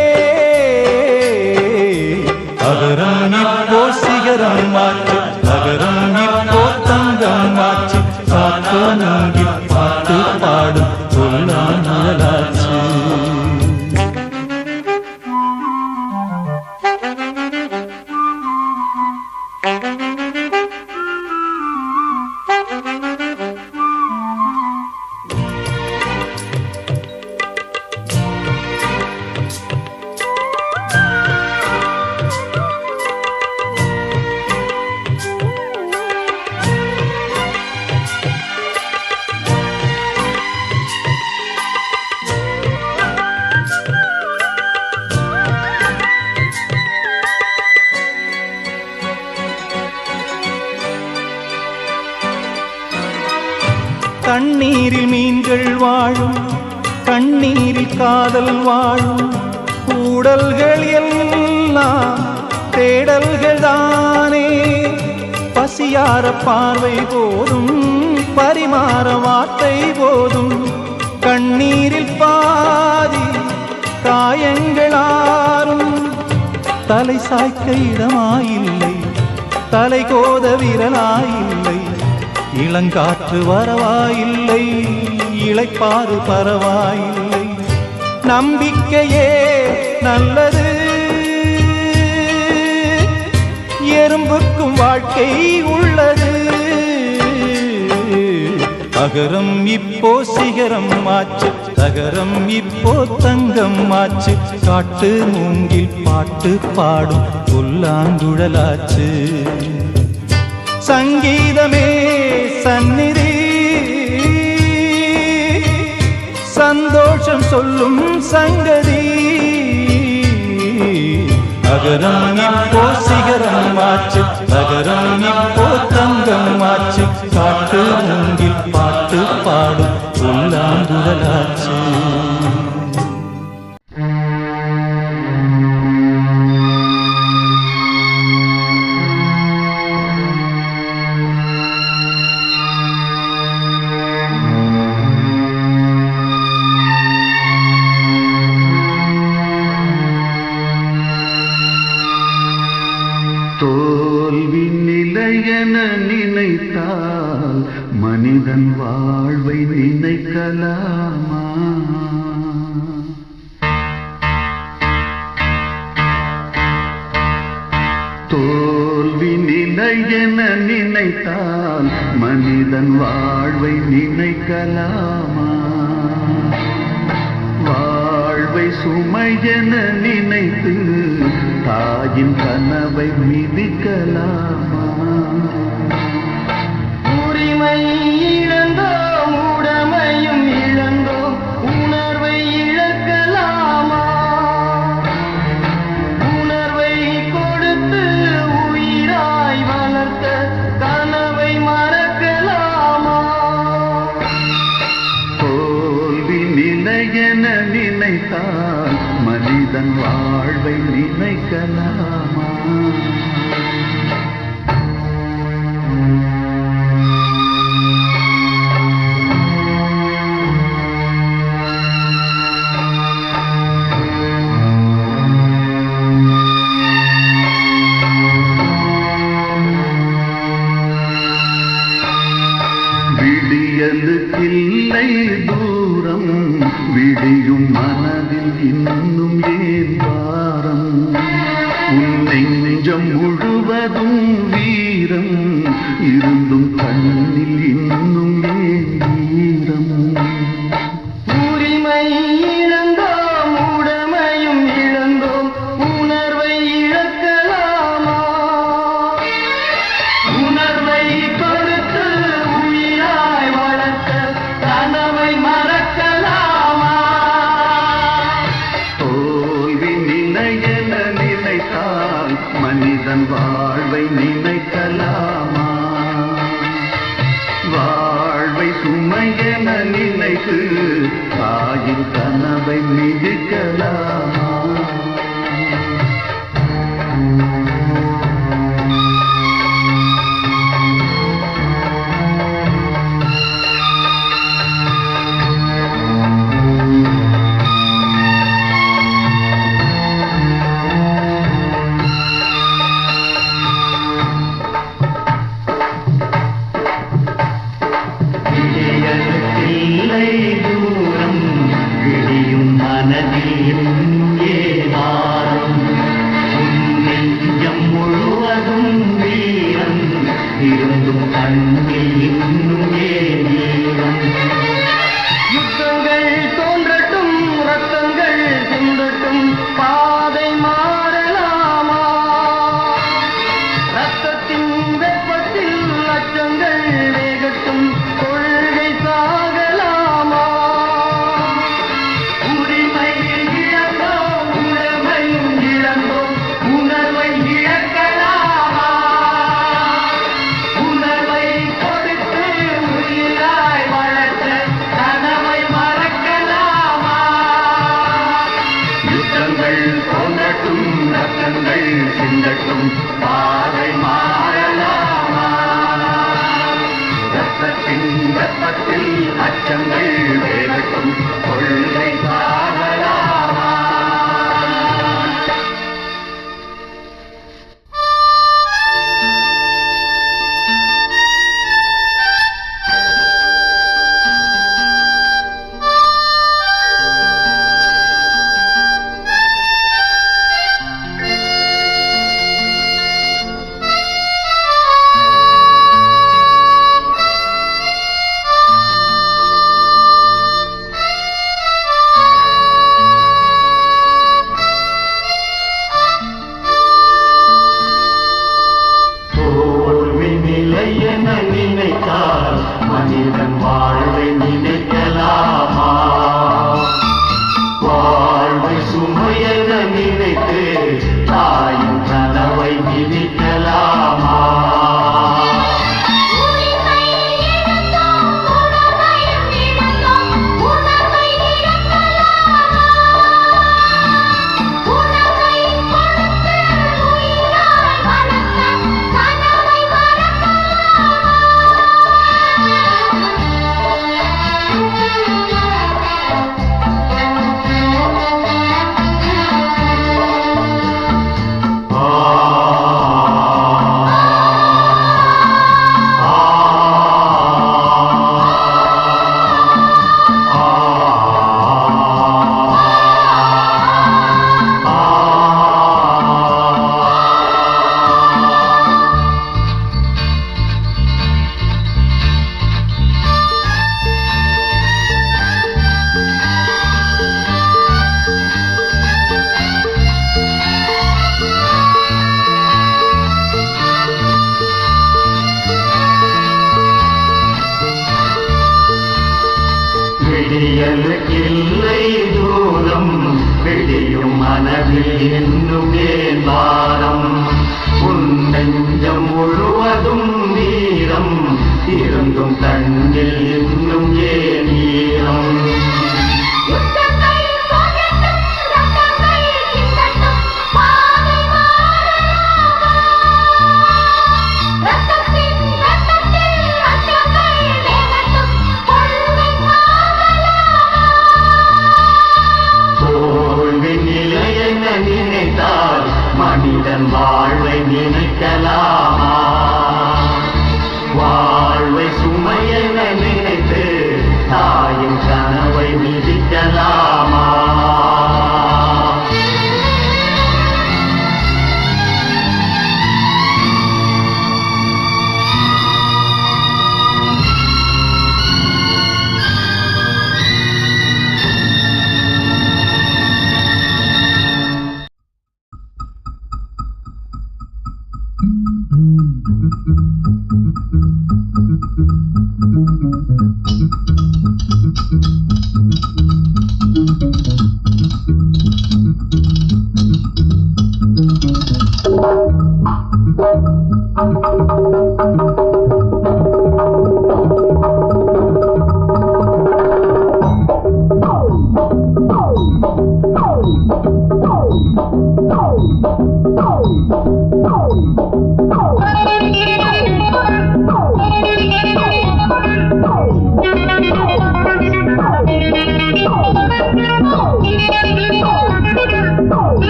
அகரம் இப்போ சிகரம் மாற்று அகரம் இப்போ தங்கம் மாற்று காட்டு மூங்கில் பாட்டு பாடும் சொல்லாச்சு கண்ணீரில் மீன்கள் வாழும் கண்ணீரில் காதல் வாழும் கூடல்கள் எல்லாம் தேடல்கள் தானே பசியார பார்வை போதும் பரிமாற வார்த்தை போதும் கண்ணீரில் பாதி காயங்களாரும் தலை சாய்க்க இடமாயில்லை தலை கோத விரலாயில்லை இளங்காற்று வரவாயில்லை இளைப்பாறு பரவாயில்லை நம்பிக்கையே நல்லது எறும்புக்கும் வாழ்க்கை உள்ளது அகரம் இப்போ சிகரம் ஆச்சு தகரம் இப்போ தங்கம் ஆச்சு காட்டு மூங்கில் பாட்டு பாடும் புல்லாங்குழலாச்சு சங்கீதமே சந்நிதி சந்தோஷம் சொல்லும் சங்கதி அகரம் இப்போ சிகரம் ஆச்சு அகரம் இப்போ தங்கம் ஆச்சு காட்டு மூங்கில் பாட்டு பாடும் புல்லாங்குழலாச்சு தோல்வி நிலையென நினைத்தால் மனிதன் வாழ்வை நினைக்கலாமா? தோல்வி நிலையென நினைத்தால் மனிதன் வாழ்வை நினைக்கலாமா? வாழ்வை சுமையென நினைத்து தாயின் கனவை மிதிக்கலாமா? உரிமை இழந்தோம் உடமை நினைத்தால் மனிதன் வாழ்வை நினைக்கலாமா? விடியலுக்கில்லை தூரம், விடியும் மனதில் இன்னும் ஏன் வாரம்? உன் நெஞ்சம் முழுவதும் வீரம் இருந்தும் கண்ணில் இன்னும் ஏன் வீரம்? உரிமை இழந்தோம், உடமையும் இழந்தோம், உணர்வை இழக்கலாமா? உணர்வை கொடுத்து உயிராய் வளர்த்த கனவை மறக்கலாமா? தோல்வி நிலையென நினைத்தால் மனிதன் வாழ்வை நினைக்கலாமா? வாழ்வை சுமையென நினைத்து தாயின் கனவை மிதிக்கலாமா? இல்லை தூரம், விடியும் மனதில் ஏதாரம். உன் நெஞ்சம் முழுவதும் வீரம் இருந்தும் கண்ணில் இன்னும் ஏதீரம். யுத்தங்கள் தோன்றட்டும், ரத்தங்கள் சிந்தட்டும், பாதை மாறலாமா? ரத்தத்தின் வெப்பத்தில் அச்சங்கள் வேகட்டும், கொள்கை சாகலாமா? உரிமை இழந்தோம், உணர்வையும் இழந்தோம், உணர்வை இழக்கலாமா? உணர்வை கொடுத்து உயிராய் வளர்த்த கனவை மறக்கலாமா? யுத்தங்கள் தோன்றட்டும், ரத்தங்கள் சிந்தட்டும், பாதை மாறலாமா? ரத்தத்தின் வெப்பத்தில் அச்சங்கள் வேகட்டும், கொள்கை சாகலாமா? தோல்வி நிலையென நினைத்தால் மனிதன் வாழ்வை நினைக்கலாமா? வாழ்வை சுமையென நினைத்து தாயின் கனவை மிதிக்கலாமா? உரிமை இழந்தோம், உணர்வையும் இழந்தோம், உணர்வை இழக்கலாமா? உணர்வை கொடுத்து உயிராய் வளர்த்த கனவை விடியலுக்கில்லை தூரம், விடியும் மனதில் இன்னும் ஏன் வாரம்? உன் நெஞ்சம் முழுவதும் வீரம் இருந்தும் கண்ணில் இன்னும் ஏன் ஈரம்? யுத்தங்கள்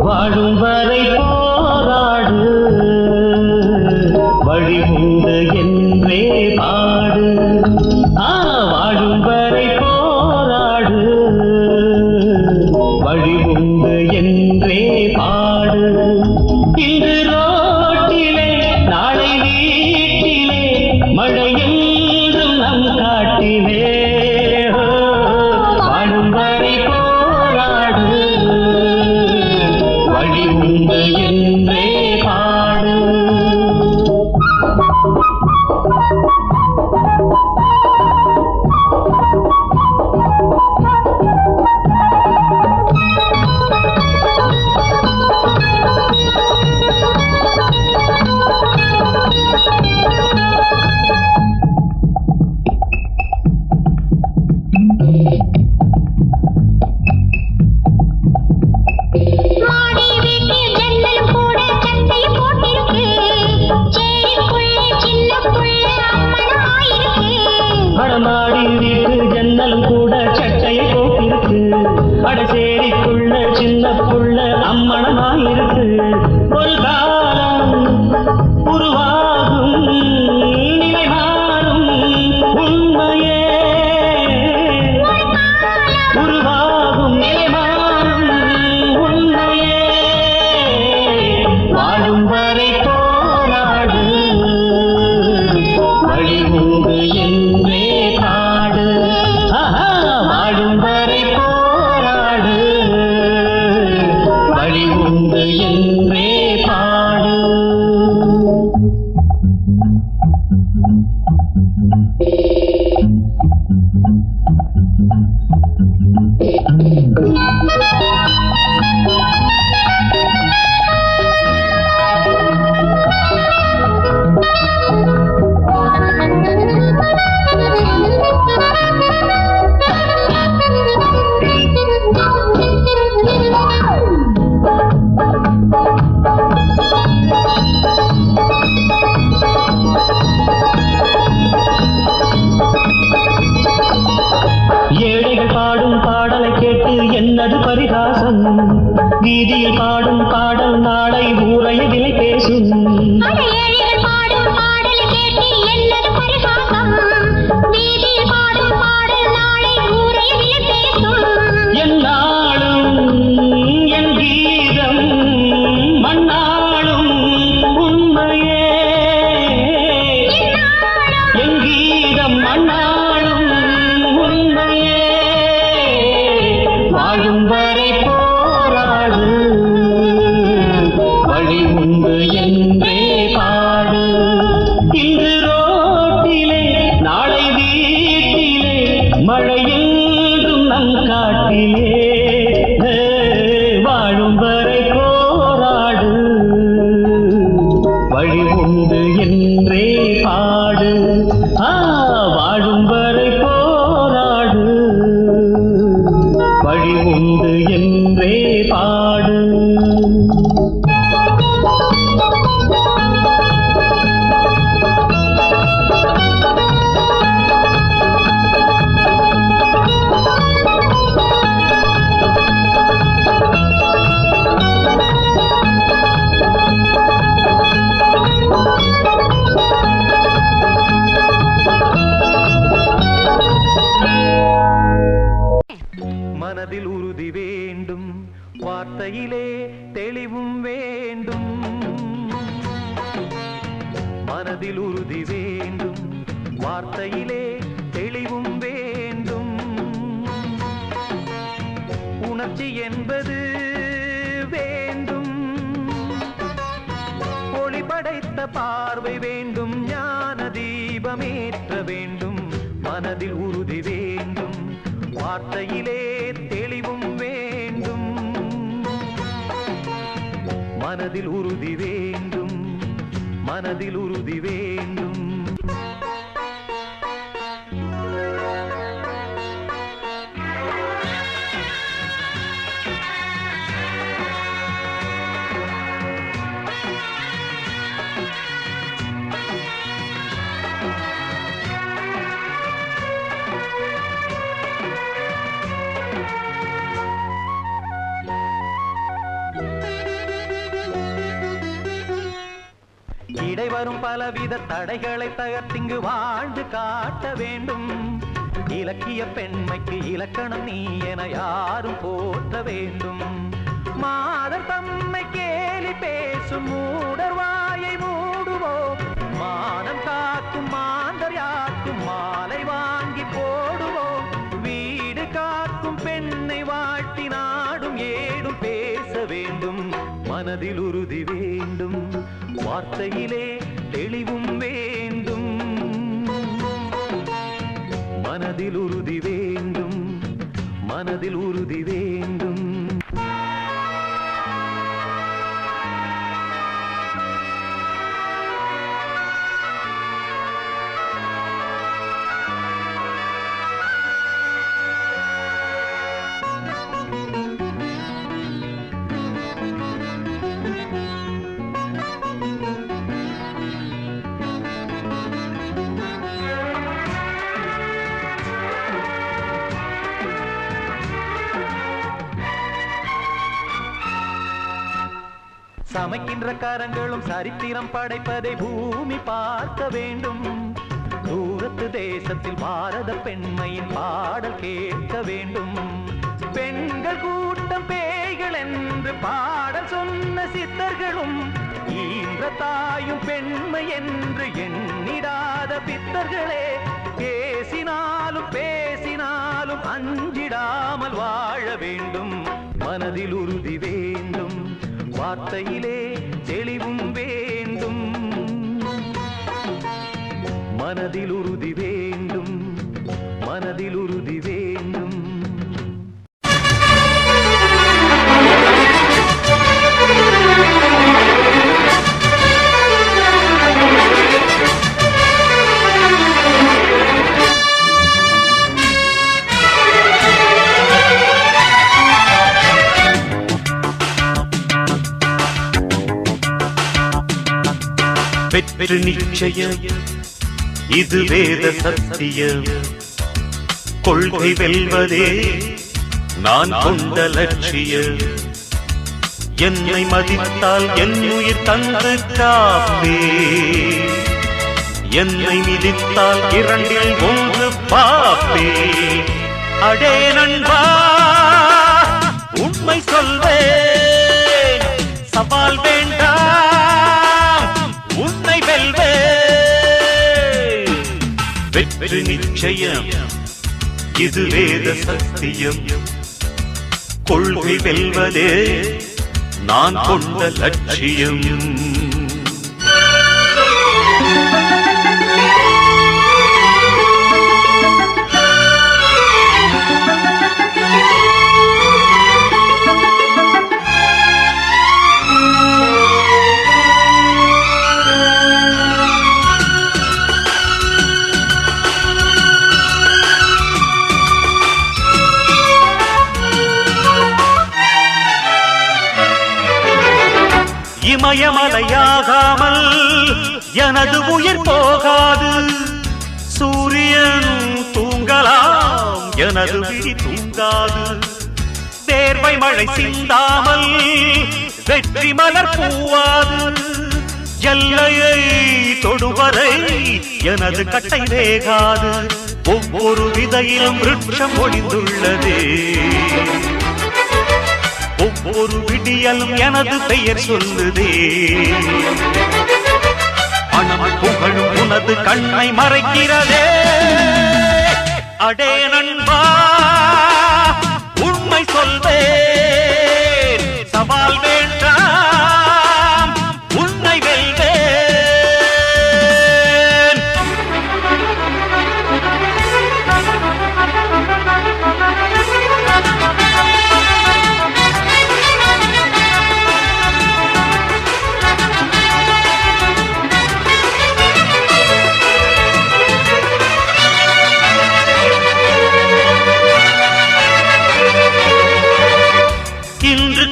வாழும் வரை போராடு, வழி உண்டு என்றே பாடு. வாழும் வரை போராடு, வழி உண்டு என்றே பாடு. இன்று ரோட்டிலே நாளை வீட்டிலே மழை என்றும் நம் காட்டிலே. வாழும் வரை போராடு, வழி உண்டு என்றே பாடு. மாடி வீட்டில் ஜன்னலும் கூட சட்டையும் போட்டிருக்கு. சேரிக்குள்ளே சின்ன புள்ள அம்மனாயிருக்கு. வடமாடி வீட்டு ஜன்னலும் கூட சட்டையை போட்டிருக்கு. வடசேரிக்குள்ள சின்ன புள்ள அம்மனமாயிருக்கு. ஒரு காலம் உருவாகும், நிலை மாறும் உண்மையே. உருவாகும், நிலை மாறும் உண்மையே. வாழும் வரை போராடு, வழி உண்டு என்றே பாடு. வாழும் வரை போராடு, வழி உண்டு என்றே பாடு. ஏழைகள் பாடும் பாடலை கேட்டு என்னது பரிகாசம்? வீதியில் பாடும் பாடல் நாளை ஊரைய விலை பேசும். அட ஏழைகள் பாடும் பாடலை கேட்டு என்னது பரிகாசம்? வீதியில் பாடும் பாடல் நாளை ஊரை விலை பேசும். என்னாலும் என் கீதம் மண்ணாளும் உண்மையே. என் கீதம் மண்ணாளும் உண்மையே. வாழும் வரை போராடு, வழி உண்டு என்றே பாடு. இன்று ரோட்டிலே நாளை வீட்டிலே மழை என்றும் நம் காட்டிலே. வாழும் வரை போராடு, வழி உண்டு என்றே பாடு. வாழும் வரை போராடு, வழி உண்டு என்றே பாடு. மனதில் உறுதி வேண்டும், வார்த்தையிலே தெளிவும் வேண்டும். மனதில் உறுதி வேண்டும், வார்த்தையிலே தெளிவும் வேண்டும். உணர்ச்சி என்பது வேண்டும், ஒளி படைத்த பார்வை வேண்டும், ஞான தீபமேற்ற வேண்டும், மனதில் உறுதி வேண்டும், வார்த்தையிலே தெளிவும் வேண்டும், மனதில் உறுதி வேண்டும், மனதில் உறுதி வேண்டும். இடைவரும் பலவித தடைகளை தகர்த்திங்கு வாழ்ந்து காட்ட வேண்டும், இலக்கிய பெண்மைக்கு இலக்கணம் நீ என யாரும் போற்ற வேண்டும், மாதர் தம்மை கேலி பேசும் மூடர் வாயை மூடுவோம், மானம் காக்கும் மாந்தர் யாக்கும் மாலை வாங்கி போடுவோம், வீடு காக்கும் பெண்ணை வாழ்த்தி நாடும் ஏடும் பேச வேண்டும், மனதில் உறுதி வேண்டும், வார்த்தையிலே தெளிவும் வேண்டும், மனதில் உறுதி வேண்டும், மனதில் உறுதி வேண்டும். சமைக்கின்ற கரங்களும் சரித்திரம் படைப்பதை பூமி பார்க்க வேண்டும், தூரத்து தேசத்தில் பாரத பெண்மையின் பாடல் கேட்க வேண்டும், பெண்கள் கூட்டம் பேய்கள் என்று பாடல் சொன்ன சித்தர்களும், ஈன்ற தாயும் பெண்மை என்று எண்ணிடாத பித்தர்களே, பேசினாலும் பேசினாலும் அஞ்சிடாமல் வாழ வேண்டும், மனதில் உறுதி வேண்டும், வார்த்தையிலே தெளிவும் வேண்டும், மனதில் உறுதி வேண்டும், மனதில் உறுதி வேண்டும். வெற்றி நிச்சயம் இது வேத சத்தியம், கொள்கை வெல்வதே நான் கொண்ட லட்சியம், என்னை மதித்தால் என் உயிர் தந்து காப்பே, என்னை மிதித்தால் இரண்டில் ஒன்று பாப்பே, அடே நண்பா உண்மை சொல்வேன், சவால் வேண்டாம் உன்னை வெல்வே, வெற்றி நிச்சயம் இது வேத சத்தியம், கொள்கை வெல்வதே நான் கொண்ட லட்சியம். இமயமலையாகாமல் எனது உயிர் போகாது, சூரியன் தூங்கலாம் எனது விழி தூங்காது, தேர்வை மழை சிந்தாமல் வெற்றி மலர் பூவாது, எல்லையை தொடுவரை எனது கட்டை வேகாது, ஒவ்வொரு விதையிலும் விருட்சம் ஒளிந்துள்ளதே, ஒவ்வொரு விடியலும் எனது பெயர் சொல்லுதே, பணம் புகழும் உனது கண்ணை மறைக்கிறதே, அடே நண்பா உண்மை சொல்வே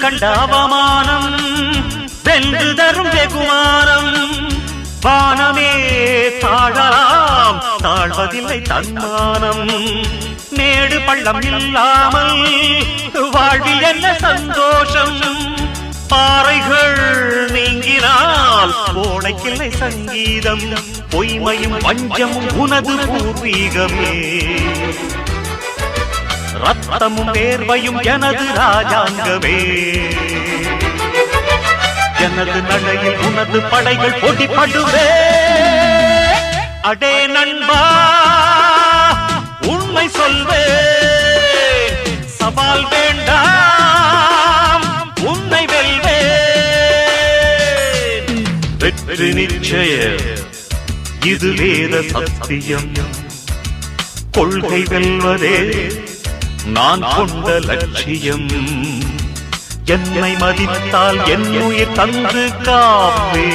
கண்ட அவமானம் வென்று தரும் வெகுமானம். வானமே தாழலாம், தாழ்வதில்லை தன்மானம். மேடு பள்ளம் இல்லாமல் வாழ்வில் என்ன சந்தோஷம். பாறைகள் நீங்கினால் கோடைக்கில்லை சங்கீதம். பொய்மையும் வஞ்சமும் உனது பூர்வீகமே. ரத்தமும் வேர்வையும் எனது ராஜாங்கமே. எனது நடையில் உனது படைகள் போட்டிப்படுவே. அடே நண்பா உண்மை சொல்வே, சவால் வேண்டாம் உன்னை வெல்வே. வெற்றி நிச்சய இது வேத சத்தியம். கொள்கை வெல்வதே நான் கொண்ட லட்சியம். என்னை மதித்தால் என் உயிர் தந்து காப்பே.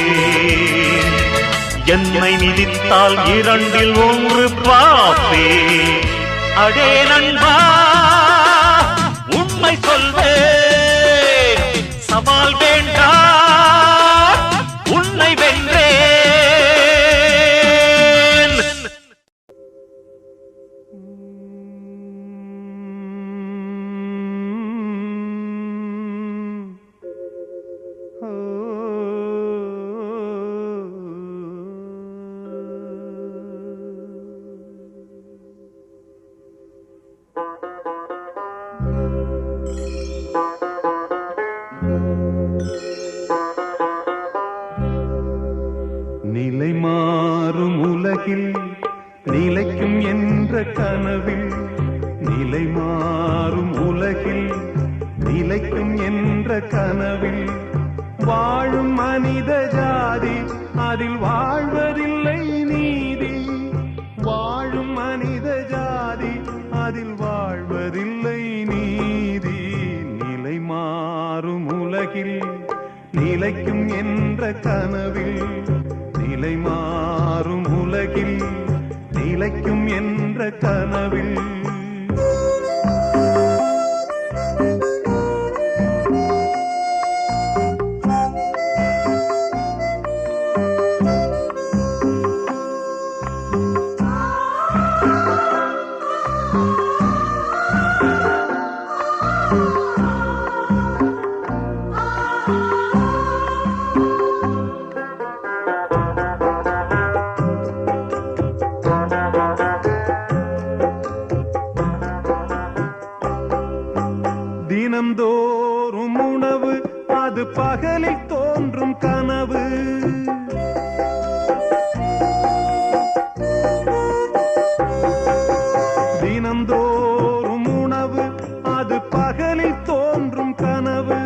என்னை மிதித்தால் இரண்டில் ஒன்று பாப்பே. அடே நண்பா உண்மை சொல்வே, சவால் வேண்டாம் உன்னை வென்றே. நிலை மாறும் உலகில் நிலைக்கும் என்ற கனவில், நிலை மாறும் உலகில் நிலைக்கும் என்ற கனவில் வாழும் மனித ஜாதி அதில் வாழ்வதில்லை நீதி. வாழும் மனித ஜாதி அதில் வாழ்வதில்லை நீதி. நிலை மாறும் உலகில் நிலைக்கும் என்ற கனவில், நிலை மாறும் உலகில் நிலைக்கும் என்ற கனவில். தினம்தோறும் உணவு அது பகலில் தோன்றும் கனவு. தினம்தோறும் உணவு அது பகலில் தோன்றும் கனவு.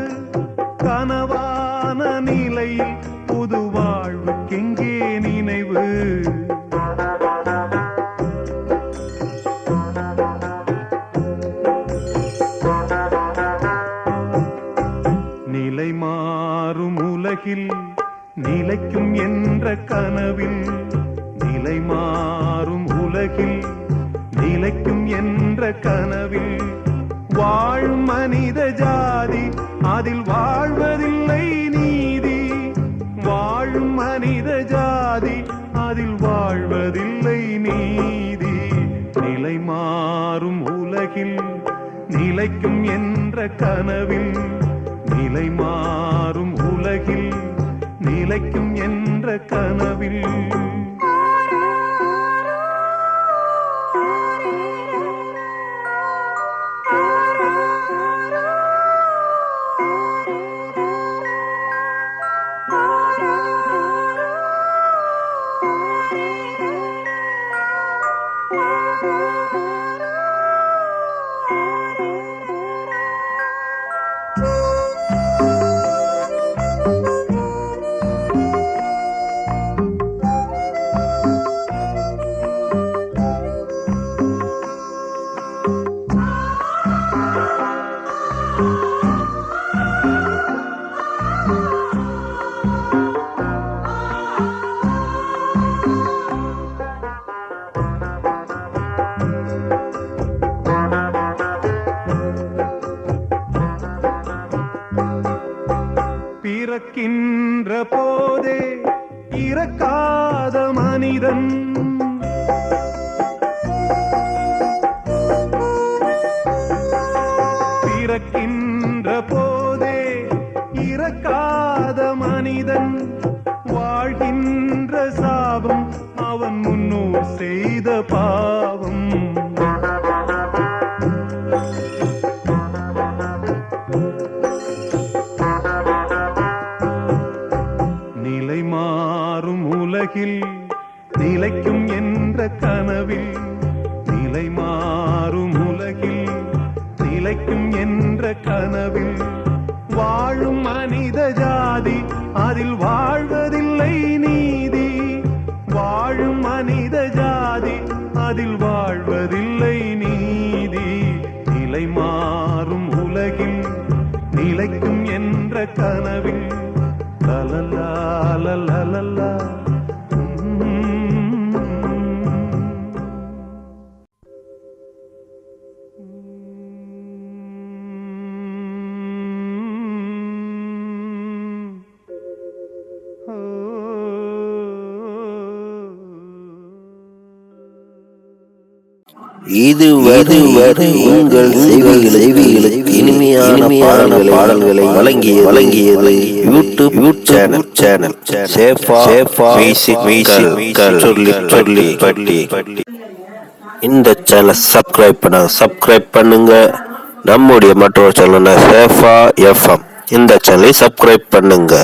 கனவான நிலையில் புது வாழ்வுக்கெங்கே நினைவு. நிலை மாறும் உலகில் நிலைக்கும் என்ற கனவில், நிலை மாறும் உலகில் நிலைக்கும் என்ற கனவில் வாழும் மனித ஜாதி அதில் வாழ்வதில்லை நீதி. வாழும் மனித ஜாதி அதில் வாழ்வதில்லை நீதி. நிலை மாறும் உலகில் நிலைக்கும் என்ற கனவில், நிலை மாறும் உலகில் நிலைக்கும் என்ற கனவில். பிறக்கின்ற போதே இறக்காத மனிதன் பிறக்கின்ற போதே இறக்காத மனிதன் வாழ்கின்ற சாபம் அவன் முன்னோர் செய்த பாவம் நிலை மாறும் உலகில் நிலைக்கும் என்ற கனவில் நிலை மாறும் உலகில் நிலைக்கும் என்ற கனவில் வாழும் மனித ஜாதி அதில் வாழ்வதில்லை நீதி வாழும் மனித ஜாதி அதில் வாழ்வதில்லை நீதி நிலை மாறும் உலகில் நிலைக்கும் என்ற கனவில் லலலா லலலா இதுவரை உங்கள் செவிகளுக்கு இனிமையான பாடல்களை வழங்கியது யூடியூப் சேனல் சேஃபா மியூசிக்கல் சொல்லி பட்டி. இந்த சேனலை சப்ஸ்கிரைப் பண்ணுங்க. நம்முடைய மற்றொரு சேனல் சேஃபா FM. இந்த சேனலை சப்ஸ்கிரைப் பண்ணுங்க.